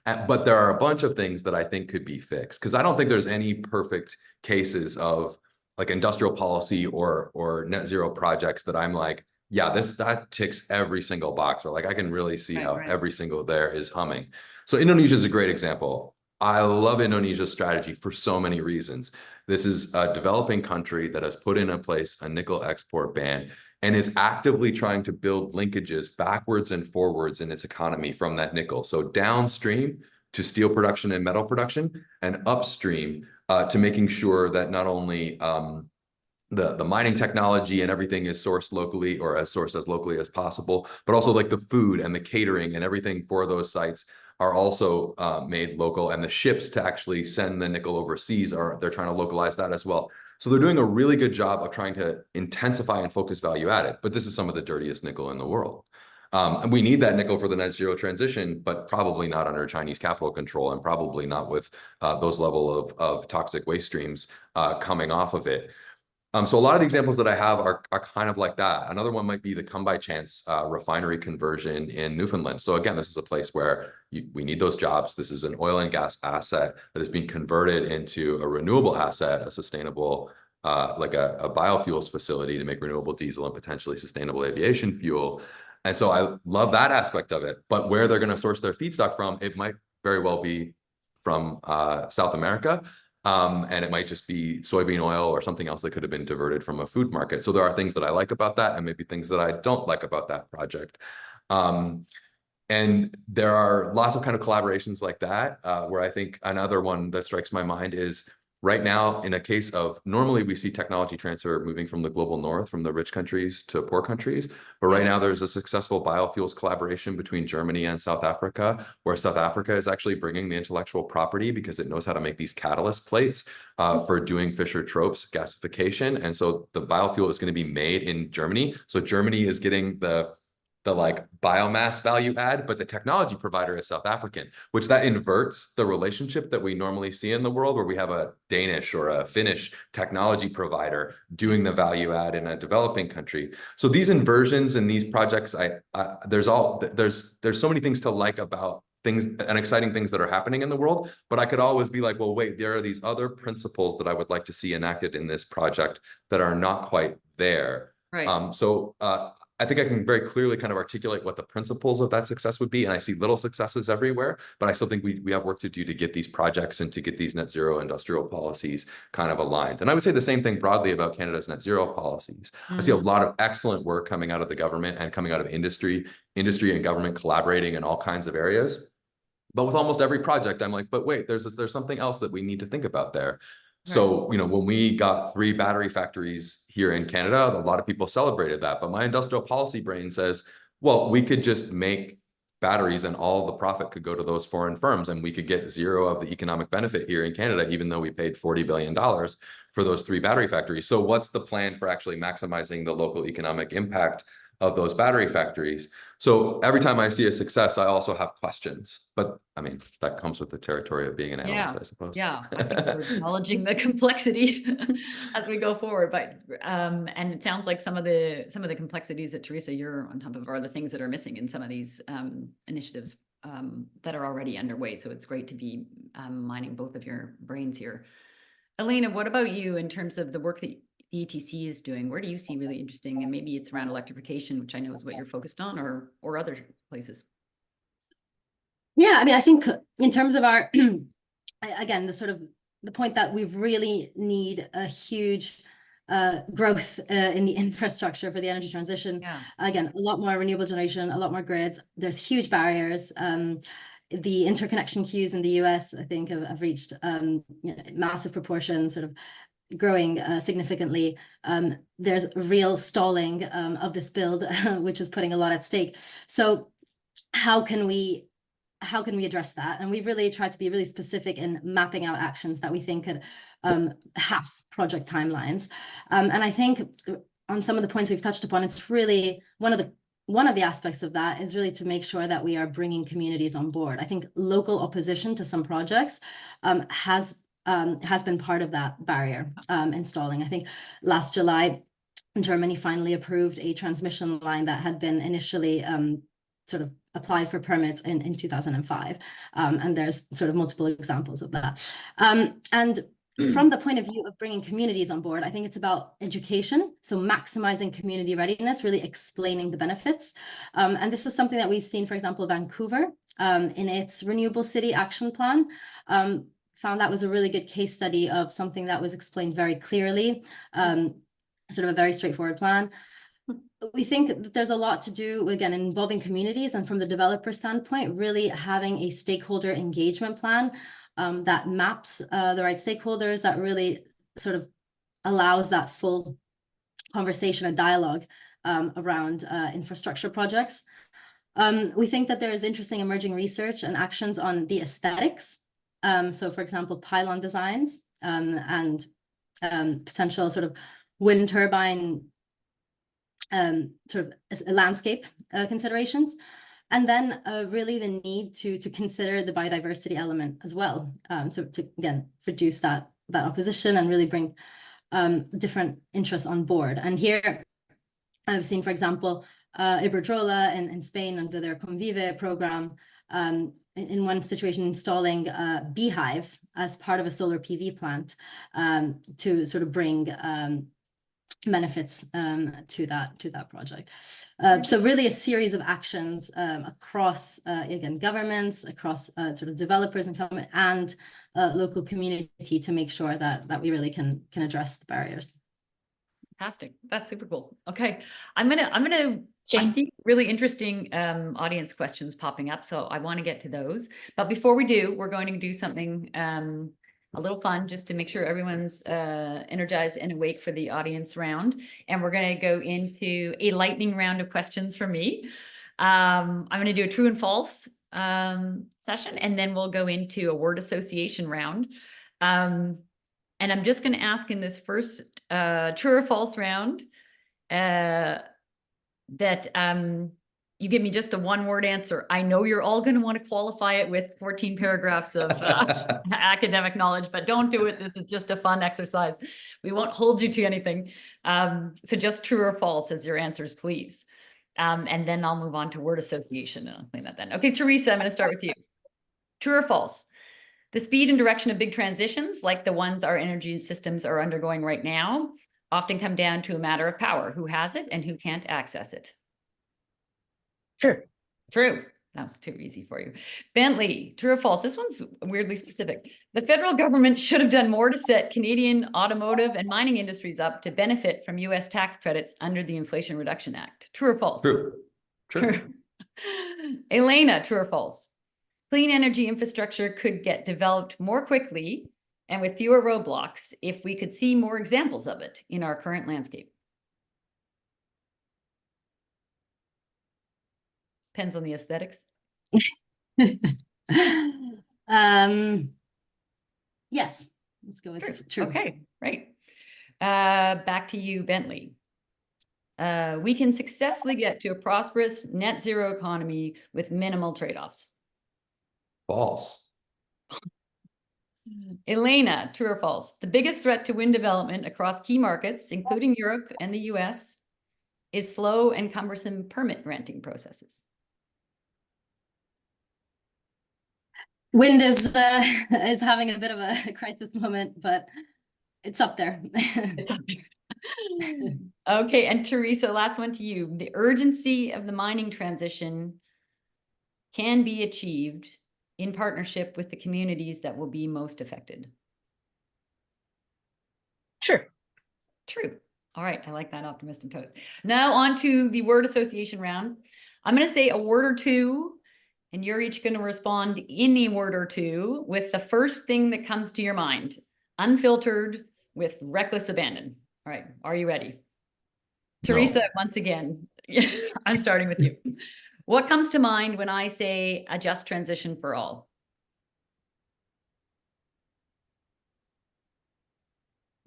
but there are a bunch of things that I think could be fixed, because I don't think there's any perfect cases of like industrial policy or net zero projects that I'm like, yeah, that ticks every single box, or like I can really see how every single there is humming. So Indonesia is a great example. I love Indonesia's strategy for so many reasons. This is a developing country that has put in place a nickel export ban and is actively trying to build linkages backwards and forwards in its economy from that nickel. So downstream to steel production and metal production, and upstream to making sure that not only the mining technology and everything is sourced locally, or sourced as locally as possible, but also like the food and the catering and everything for those sites are also made local, and the ships to actually send the nickel overseas they're trying to localize that as well. So they're doing a really good job of trying to intensify and focus value added, but this is some of the dirtiest nickel in the world. And we need that nickel for the net zero transition, but probably not under Chinese capital control, and probably not with those level of toxic waste streams coming off of it. So a lot of the examples that I have are kind of like that. Another one might be the Come By Chance refinery conversion in Newfoundland. So again, this is a place where we need those jobs. This is an oil and gas asset that is being converted into a renewable asset, a sustainable, like a biofuels facility to make renewable diesel and potentially sustainable aviation fuel. And so I love that aspect of it. But where they're going to source their feedstock from, it might very well be from South America. And it might just be soybean oil or something else that could have been diverted from a food market. So there are things that I like about that and maybe things that I don't like about that project. And there are lots of kind of collaborations like that, where I think another one that strikes my mind is right now, in a case of normally we see technology transfer moving from the global north, from the rich countries to poor countries. But right now there's a successful biofuels collaboration between Germany and South Africa, where South Africa is actually bringing the intellectual property because it knows how to make these catalyst plates for doing Fischer-Tropsch gasification. And so the biofuel is going to be made in Germany. So Germany is getting the like biomass value add, but the technology provider is South African, which that inverts the relationship that we normally see in the world, where we have a Danish or a Finnish technology provider doing the value add in a developing country. So these inversions and these projects, there's so many things to like about things and exciting things that are happening in the world, but I could always be like, well, wait, there are these other principles that I would like to see enacted in this project that are not quite there. Right. I think I can very clearly kind of articulate what the principles of that success would be. And I see little successes everywhere, but I still think we have work to do to get these projects and to get these net zero industrial policies kind of aligned. And I would say the same thing broadly about Canada's net zero policies. I see a lot of excellent work coming out of the government and coming out of industry and government collaborating in all kinds of areas. But with almost every project, I'm like, but wait, there's something else that we need to think about there. So, you know, when we got 3 battery factories here in Canada, a lot of people celebrated that. But my industrial policy brain says, well, we could just make batteries and all the profit could go to those foreign firms and we could get zero of the economic benefit here in Canada, even though we paid $40 billion for those 3 battery factories. So what's the plan for actually maximizing the local economic impact of those battery factories? So every time I see a success, I also have questions. But I mean, that comes with the territory of being an analyst, I suppose. Yeah, I think we're acknowledging the complexity as we go forward. But and it sounds like some of the complexities that Teresa you're on top of are the things that are missing in some of these initiatives that are already underway. So it's great to be mining both of your brains here. Elena, what about you in terms of the work that the ETC is doing? Where do you see really interesting? And maybe it's around electrification, which I know is what you're focused on, or other places. Yeah, I mean, I think in terms of our, again, the point that we really need a huge growth in the infrastructure for the energy transition. Yeah. Again, a lot more renewable generation, a lot more grids. There's huge barriers. The interconnection queues in the US, I think, have reached massive proportions, sort of growing significantly. There's real stalling of this build, which is putting a lot at stake. So how can we address that? And we've really tried to be really specific in mapping out actions that we think could have project timelines. And I think on some of the points we've touched upon, it's really one of the aspects of that is really to make sure that we are bringing communities on board. I think local opposition to some projects has been part of that barrier installing. I think last July, Germany finally approved a transmission line that had been initially sort of applied for permits in 2005. And there's sort of multiple examples of that. And from the point of view of bringing communities on board, I think it's about education. So maximizing community readiness, really explaining the benefits. And this is something that we've seen, for example, Vancouver in its Renewable City Action Plan. Found that was a really good case study of something that was explained very clearly, sort of a very straightforward plan. We think that there's a lot to do, again, involving communities, and from the developer standpoint, really having a stakeholder engagement plan that maps the right stakeholders, that really sort of allows that full conversation and dialogue around infrastructure projects. We think that there is interesting emerging research and actions on the aesthetics. So, for example, pylon designs and potential sort of wind turbine sort of landscape considerations. And then really the need to consider the biodiversity element as well, to again, reduce that opposition and really bring different interests on board. And here I've seen, for example, Iberdrola in Spain under their Convive program, in one situation installing beehives as part of a solar PV plant to sort of bring benefits to that project. So really a series of actions across, again, governments, across sort of developers and local community to make sure that we really can address the barriers. Fantastic. That's super cool. Okay. I'm Jane. seeing really interesting audience questions popping up, so I want to get to those. But before we do, we're going to do something a little fun just to make sure everyone's energized and awake for the audience round. And we're going to go into a lightning round of questions from me. I'm going to do a true and false session, and then we'll go into a word association round. And I'm just going to ask in this first true or false round that you give me just a one-word answer. I know you're all going to want to qualify it with 14 paragraphs of academic knowledge, but don't do it. This is just a fun exercise. We won't hold you to anything. So just true or false as your answers, please. And then I'll move on to word association and I'll clean that then. Okay, Teresa, I'm going to start with you. True or false? The speed and direction of big transitions, like the ones our energy systems are undergoing right now, often come down to a matter of power, who has it and who can't access it. True. True. That was too easy for you. Bentley, true or false? This one's weirdly specific. The federal government should have done more to set Canadian automotive and mining industries up to benefit from US tax credits under the Inflation Reduction Act. True or false? True. True. Elena, true or false? Clean energy infrastructure could get developed more quickly and with fewer roadblocks if we could see more examples of it in our current landscape. Depends on the aesthetics. Yes, let's go with true. Okay, right. Back to you, Bentley. We can successfully get to a prosperous net zero economy with minimal trade-offs. False. Elena, true or false? The biggest threat to wind development across key markets, including Europe and the US, is slow and cumbersome permit granting processes. Wind is having a bit of a crisis moment, but it's up there. It's up there. Okay, and Teresa, last one to you. The urgency of the mining transition can be achieved in partnership with the communities that will be most affected. True. True. All right, I like that optimistic tone. Now on to the word association round. I'm going to say a word or two, and you're each going to respond in a word or two with the first thing that comes to your mind, unfiltered, with reckless abandon. All right, are you ready? Teresa, once again, I'm starting with you. What comes to mind when I say a just transition for all?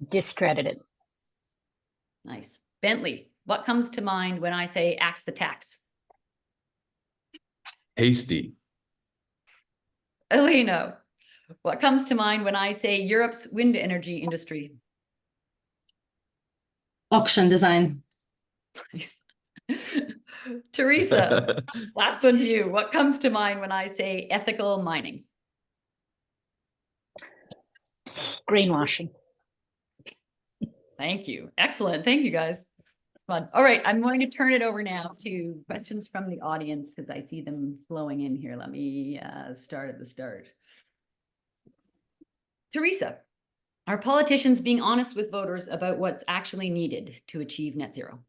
Discredited. Nice. Bentley, what comes to mind when I say axe the tax? Hasty. Elena, what comes to mind when I say Europe's wind energy industry? Auction design. Nice. Teresa, last one to you. What comes to mind when I say ethical mining? Greenwashing. Thank you. Excellent. Thank you, guys. Fun. All right, I'm going to turn it over now to questions from the audience because I see them flowing in here. Let me start at the start. Teresa, are politicians being honest with voters about what's actually needed to achieve net zero?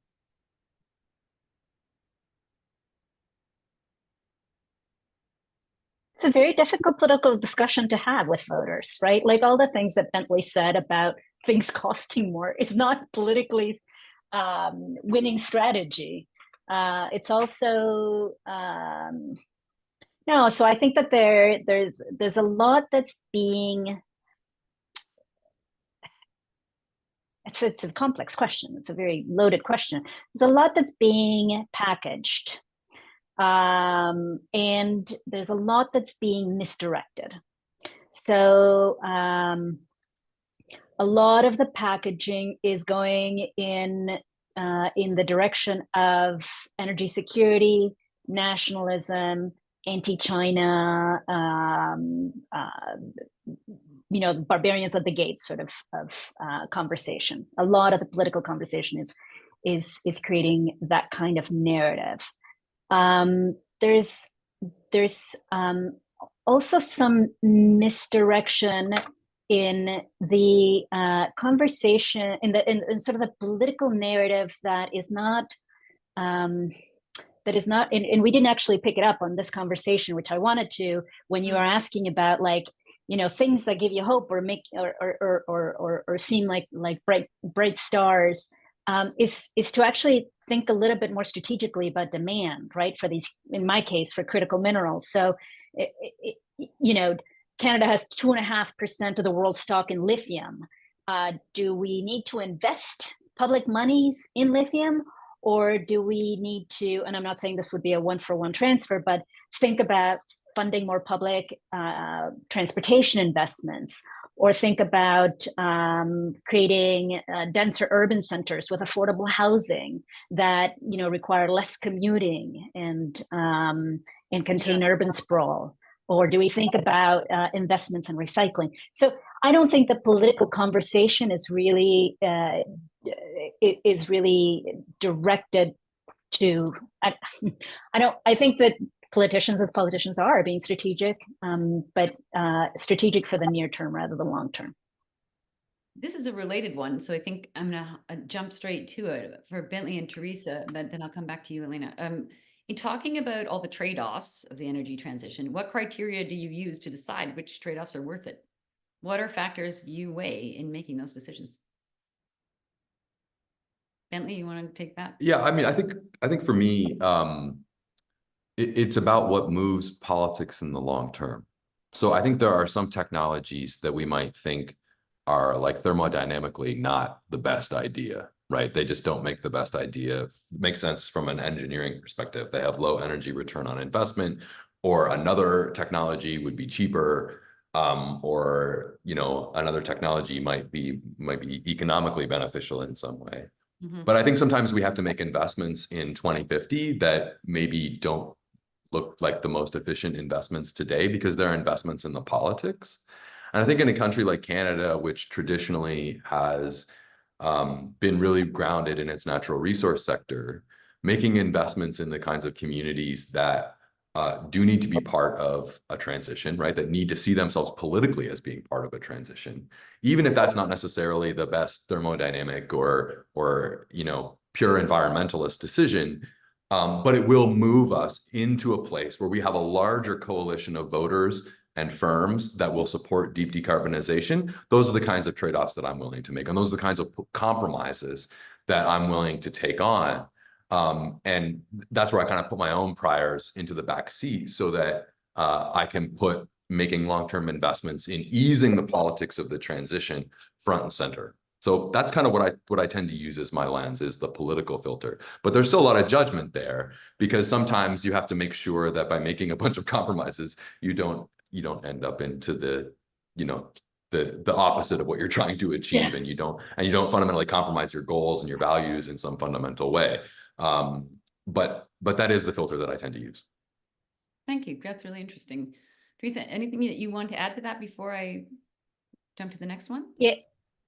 It's a very difficult political discussion to have with voters, right? Like all the things that Bentley said about things costing more is not politically winning strategy. It's also no. So I think that there's a lot that's being. It's a complex question. It's a very loaded question. There's a lot that's being packaged. And there's a lot that's being misdirected. So a a lot of the packaging is going in the direction of energy security, nationalism, anti-China, barbarians at the gate sort of conversation. A lot of the political conversation is creating that kind of narrative. There's also some misdirection in the conversation, in sort of the political narrative that is not, and we didn't actually pick it up on this conversation, which I wanted to, when you are asking about like, things that give you hope or make or seem like bright stars, is to actually think a little bit more strategically about demand, right? For these, in my case, for critical minerals. So, Canada has 2.5% of the world's stock in lithium. Do we need to invest public monies in lithium, or do we need to, and I'm not saying this would be a one-for-one transfer, but think about funding more public transportation investments, or think about creating denser urban centers with affordable housing that require less commuting and contain urban sprawl. Or do we think about investments in recycling? So I don't think the political conversation is really directed to. I think that politicians, as politicians are being strategic, but strategic for the near term rather than long term. This is a related one, so I think I'm gonna jump straight to it for Bentley and Teresa, but then I'll come back to you, Elena. In talking about all the trade-offs of the energy transition, what criteria do you use to decide which trade-offs are worth it? What are factors you weigh in making those decisions? Bentley, you want to take that? Yeah, I mean, I think for me, it's about what moves politics in the long term. So I think there are some technologies that we might think are like thermodynamically not the best idea, right? They just don't make the best idea. Make sense from an engineering perspective. They have low energy return on investment, or another technology would be cheaper, or another technology might be economically beneficial in some way. Mm-hmm. But I think sometimes we have to make investments in 2050 that maybe don't look like the most efficient investments today because they're investments in the politics. And I think in a country like Canada, which traditionally has been really grounded in its natural resource sector, making investments in the kinds of communities that do need to be part of a transition, right? That need to see themselves politically as being part of a transition, even if that's not necessarily the best thermodynamic or pure environmentalist decision. But it will move us into a place where we have a larger coalition of voters and firms that will support deep decarbonization. Those are the kinds of trade-offs that I'm willing to make. And those are the kinds of compromises that I'm willing to take on. And that's where I kind of put my own priors into the back seat so that I can put making long-term investments in easing the politics of the transition front and center. So that's kind of what I tend to use as my lens, is the political filter. But there's still a lot of judgment there, because sometimes you have to make sure that by making a bunch of compromises, you don't end up into the opposite of what you're trying to achieve. Yes. and you don't fundamentally compromise your goals and your values in some fundamental way. But that is the filter that I tend to use. Thank you. That's really interesting. Teresa, anything that you want to add to that before I jump to the next one?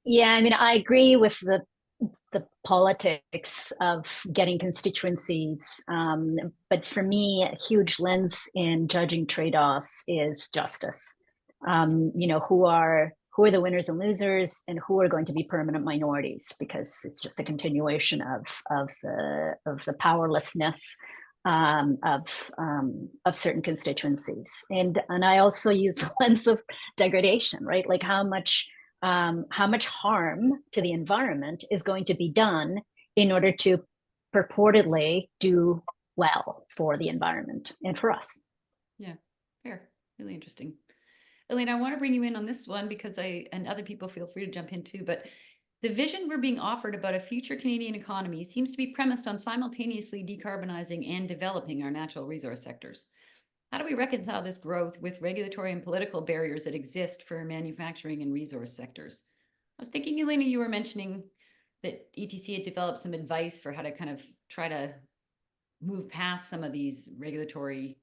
Yeah, I mean, I agree with the politics of getting constituencies. But for me, a huge lens in judging trade-offs is justice. Who are the winners and losers, and who are going to be permanent minorities, because it's just a continuation of the powerlessness of certain constituencies. And I also use the lens of degradation, right? Like how much harm to the environment is going to be done in order to purportedly do well for the environment and for us. Yeah, fair. Really interesting. Elena, I want to bring you in on this one because and other people feel free to jump in too, but the vision we're being offered about a future Canadian economy seems to be premised on simultaneously decarbonizing and developing our natural resource sectors. How do we reconcile this growth with regulatory and political barriers that exist for manufacturing and resource sectors? was thinking, Elena, you were mentioning that ETC had developed some advice for how to kind of try to move past some of these regulatory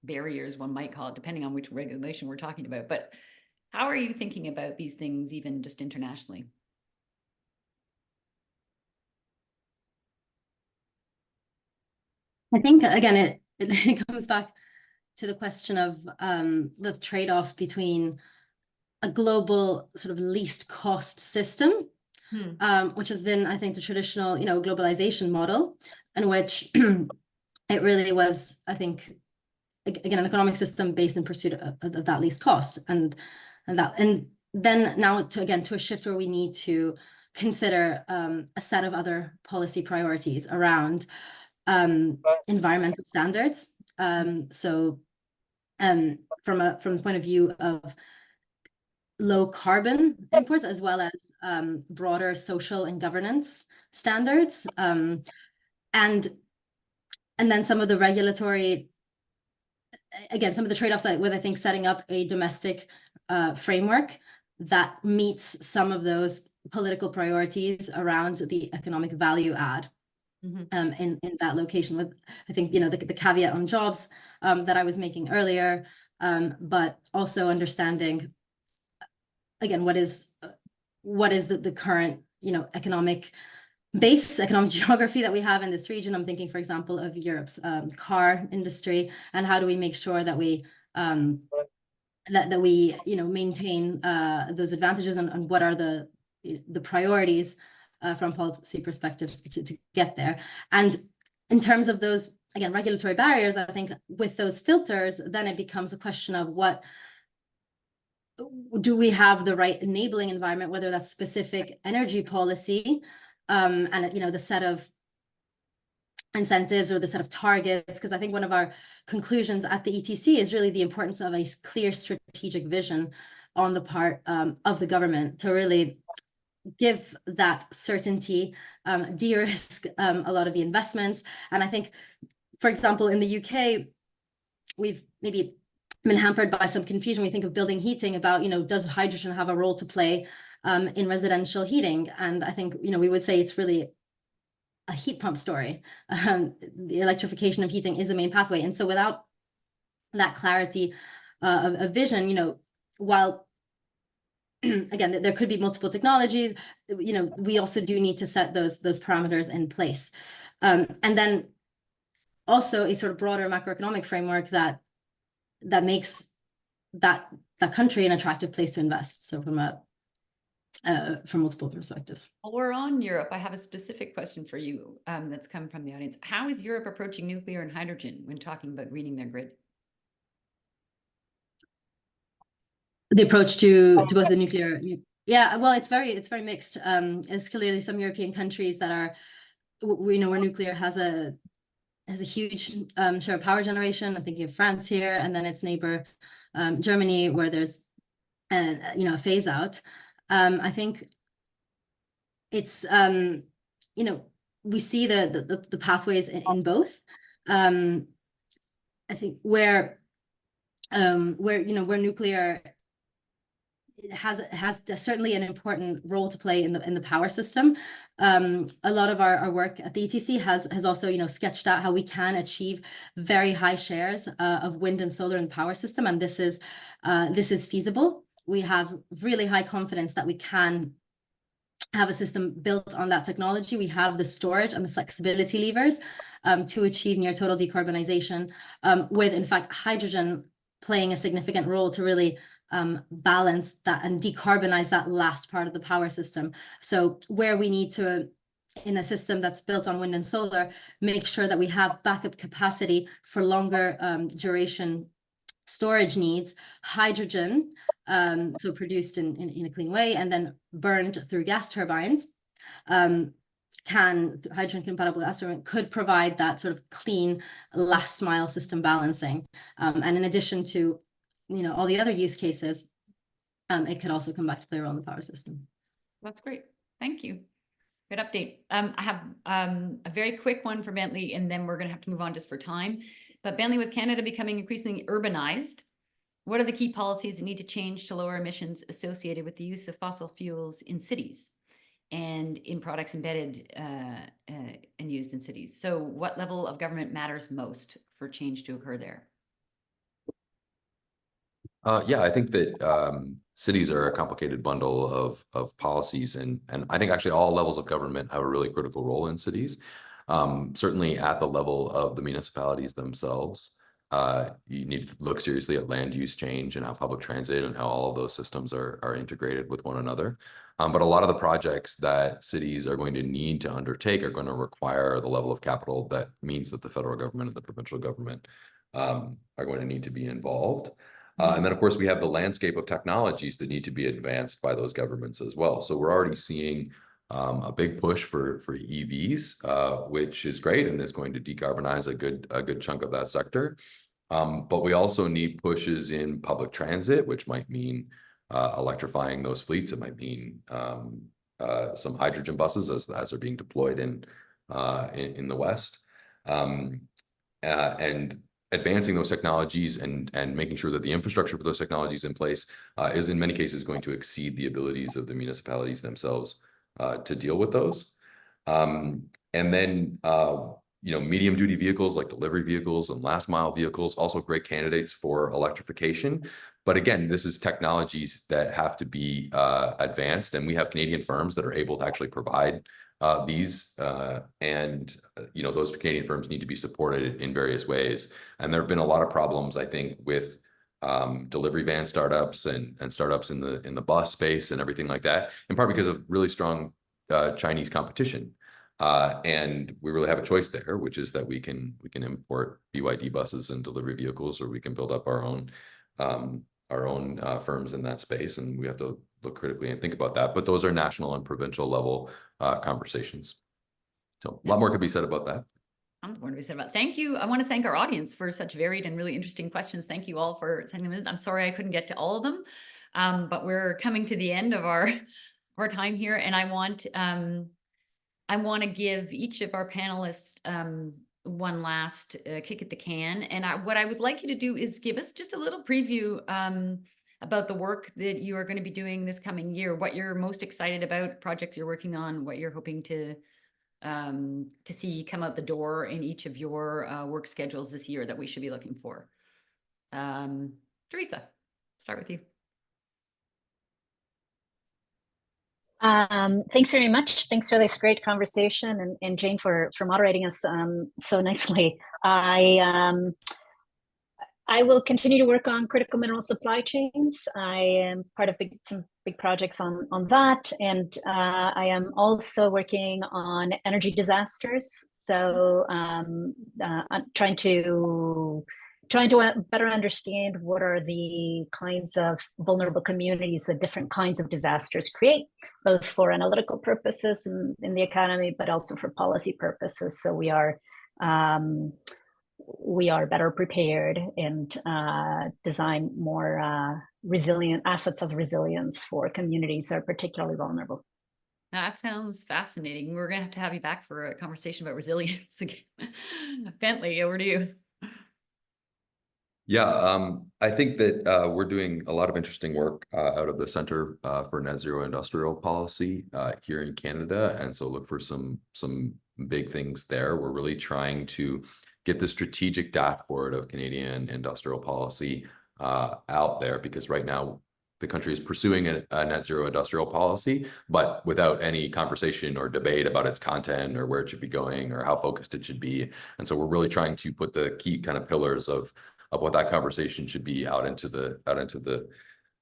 barriers, one might call it, depending on which regulation we're talking about. But how are you thinking about these things, even just internationally? I think again, it comes back to the question of the trade-off between a global sort of least cost system, which has been, I think, the traditional, globalization model, in which it really was, I think, again, an economic system based in pursuit of that least cost, and then now to a shift where we need to consider a set of other policy priorities around environmental standards. So from the point of view of low carbon imports, as well as broader social and governance standards, and then some of the regulatory, again, some of the trade-offs with, I think, setting up a domestic framework that meets some of those political priorities around the economic value add in that location, with, I think, the caveat on jobs that I was making earlier, but also understanding, again, what is the current, economic geography that we have in this region. I'm thinking, for example, of Europe's car industry, and how do we make sure that we maintain those advantages, and what are the priorities from policy perspective to get there. And in terms of those, again, regulatory barriers, I think with those filters, then it becomes a question of what do we have the right enabling environment, whether that's specific energy policy, and the set of incentives or the set of targets, because I think one of our conclusions at the ETC is really the importance of a clear strategic vision on the part of the government to really give that certainty, de-risk a lot of the investments. And I think, for example, in the UK, we've maybe been hampered by some confusion. We think of building heating about, does hydrogen have a role to play in residential heating? And I think, we would say it's really a heat pump story. The electrification of heating is the main pathway. And so without that clarity of vision, while again, there could be multiple technologies, we also do need to set those parameters in place. And then also a sort of broader macroeconomic framework that makes that country an attractive place to invest. So from multiple perspectives. Well, we're on Europe. I have a specific question for you that's come from the audience. How is Europe approaching nuclear and hydrogen when talking about greening their grid? The approach to both the nuclear, yeah, well, it's very mixed. It's clearly some European countries that are, where nuclear has a huge share of power generation. I'm thinking of France here, and then its neighbor Germany, where there's a phase out. I think it's we see the pathways in both. I think where nuclear has certainly an important role to play in the power system. A lot of our work at the ETC has also sketched out how we can achieve very high shares of wind and solar in the power system, and this is feasible. We have really high confidence that we can have a system built on that technology. We have the storage and the flexibility levers to achieve near total decarbonization, with, in fact, hydrogen playing a significant role to really balance that and decarbonize that last part of the power system. So where we need to, in a system that's built on wind and solar, make sure that we have backup capacity for longer duration storage needs, hydrogen, so produced in a clean way and then burned through gas turbines, hydrogen compatible gas turbine could provide that sort of clean last mile system balancing. And in addition to all the other use cases, it could also come back to play a role in the power system. That's great. Thank you. Good update. I have a very quick one for Bentley, and then we're going to have to move on just for time. But Bentley, with Canada becoming increasingly urbanized, what are the key policies that need to change to lower emissions associated with the use of fossil fuels in cities and in products embedded and used in cities? So what level of government matters most for change to occur there? Yeah, I think that cities are a complicated bundle of policies, and I think actually all levels of government have a really critical role in cities. Certainly at the level of the municipalities themselves, you need to look seriously at land use change and how public transit and how all of those systems are integrated with one another. But a lot of the projects that cities are going to need to undertake are going to require the level of capital that means that the federal government and the provincial government are going to need to be involved. And then, of course, we have the landscape of technologies that need to be advanced by those governments as well. So we're already seeing a big push for EVs, which is great and is going to decarbonize a good chunk of that sector. But we also need pushes in public transit, which might mean electrifying those fleets. It might mean some hydrogen buses as are being deployed in the West. And advancing those technologies and making sure that the infrastructure for those technologies in place is in many cases going to exceed the abilities of the municipalities themselves to deal with those. And then, medium duty vehicles like delivery vehicles and last mile vehicles, also great candidates for electrification. But again, this is technologies that have to be advanced, and we have Canadian firms that are able to actually provide these, and those Canadian firms need to be supported in various ways. And there have been a lot of problems, I think, with delivery van startups and startups in the bus space and everything like that, in part because of really strong Chinese competition. And we really have a choice there, which is that we can import BYD buses and delivery vehicles, or we can build up our own firms in that space, and we have to look critically and think about that. But those are national and provincial level conversations. So a lot more could be said about that. More to be said about. Thank you. I want to thank our audience for such varied and really interesting questions. Thank you all for sending them in. I'm sorry I couldn't get to all of them, but we're coming to the end of our time here, and I want to give each of our panelists one last kick at the can. And what I would like you to do is give us just a little preview about the work that you are going to be doing this coming year, what you're most excited about, projects you're working on, what you're hoping to see come out the door in each of your work schedules this year that we should be looking for. Teresa, start with you. Thanks very much. Thanks for this great conversation, and Jane for moderating us so nicely. I will continue to work on critical mineral supply chains. I am part of some big projects on that, and I am also working on energy disasters. So I'm trying to better understand what are the kinds of vulnerable communities that different kinds of disasters create, both for analytical purposes in the academy, but also for policy purposes. So we are better prepared and design more resilient assets of resilience for communities that are particularly vulnerable. That sounds fascinating. We're going to have you back for a conversation about resilience again. Bentley, over to you. Yeah, I think that we're doing a lot of interesting work out of the Center for Net Zero Industrial Policy here in Canada, and so look for some big things there. We're really trying to get the strategic dashboard of Canadian industrial policy out there, because right now the country is pursuing a net zero industrial policy, but without any conversation or debate about its content or where it should be going or how focused it should be. And so we're really trying to put the key kind of pillars of what that conversation should be out into the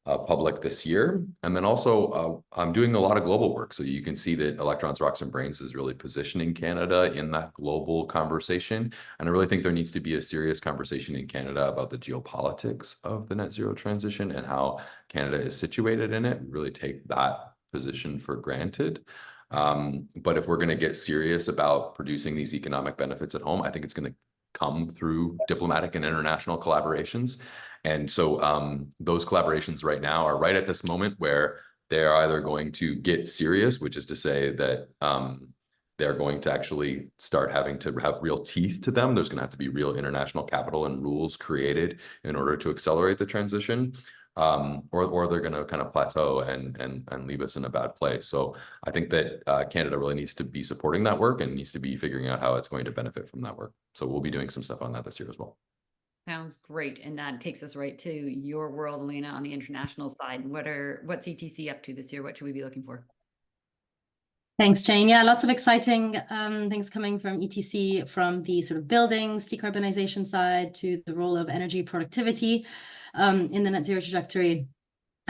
public this year. And then also I'm doing a lot of global work. So you can see that Electrons, Rocks, and Brains is really positioning Canada in that global conversation. And I really think there needs to be a serious conversation in Canada about the geopolitics of the net zero transition and how Canada is situated in it. We really take that position for granted. But if we're going to get serious about producing these economic benefits at home, I think it's going to come through diplomatic and international collaborations. And so those collaborations right now are right at this moment where they're either going to get serious, which is to say that they're going to actually start having to have real teeth to them. There's going to have to be real international capital and rules created in order to accelerate the transition, or they're going to kind of plateau and leave us in a bad place. So I think that Canada really needs to be supporting that work and needs to be figuring out how it's going to benefit from that work. So we'll be doing some stuff on that this year as well. Sounds great. And that takes us right to your world, Elena, on the international side. What's ETC up to this year? What should we be looking for? Thanks, Jane. Yeah, lots of exciting things coming from ETC, from the sort of buildings, decarbonization side, to the role of energy productivity in the net zero trajectory,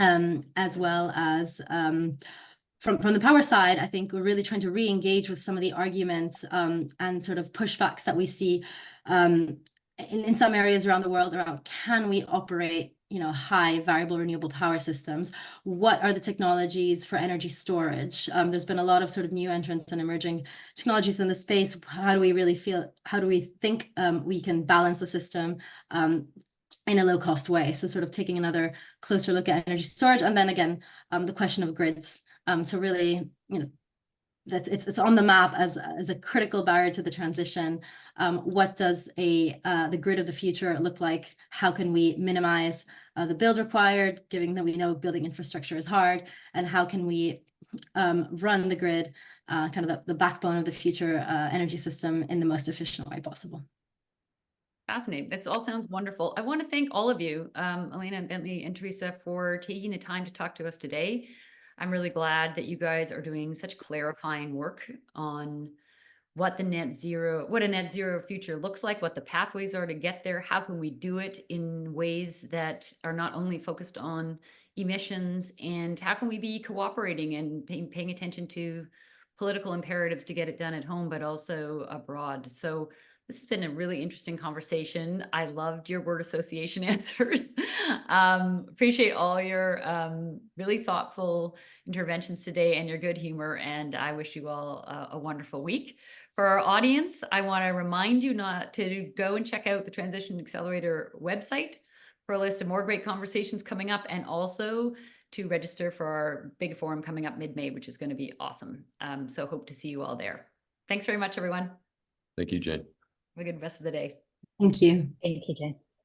as well as from the power side. I think we're really trying to re-engage with some of the arguments and sort of pushbacks that we see in some areas around the world around, can we operate high variable renewable power systems? What are the technologies for energy storage? There's been a lot of sort of new entrants and emerging technologies in the space. How do we think we can balance the system in a low cost way? So sort of taking another closer look at energy storage. And then again, the question of grids. So really, that it's on the map as a critical barrier to the transition. What does the grid of the future look like? How can we minimize the build required, given that we know building infrastructure is hard? And how can we run the grid, kind of the backbone of the future energy system, in the most efficient way possible? Fascinating. That all sounds wonderful. I want to thank all of you, Elena, Bentley, and Teresa, for taking the time to talk to us today. I'm really glad that you guys are doing such clarifying work on what a net zero future looks like, what the pathways are to get there. How can we do it in ways that are not only focused on emissions, and how can we be cooperating and paying attention to political imperatives to get it done at home, but also abroad. So this has been a really interesting conversation. I loved your word association answers. Appreciate all your really thoughtful interventions today and your good humor. And I wish you all a wonderful week. For our audience, I want to remind you not to go and check out the Transition Accelerator website for a list of more great conversations coming up, and also to register for our big forum coming up mid-May, which is going to be awesome. So hope to see you all there. Thanks very much, everyone. Thank you, Jane. Have a good rest of the day. Thank you. Thank you, Jane.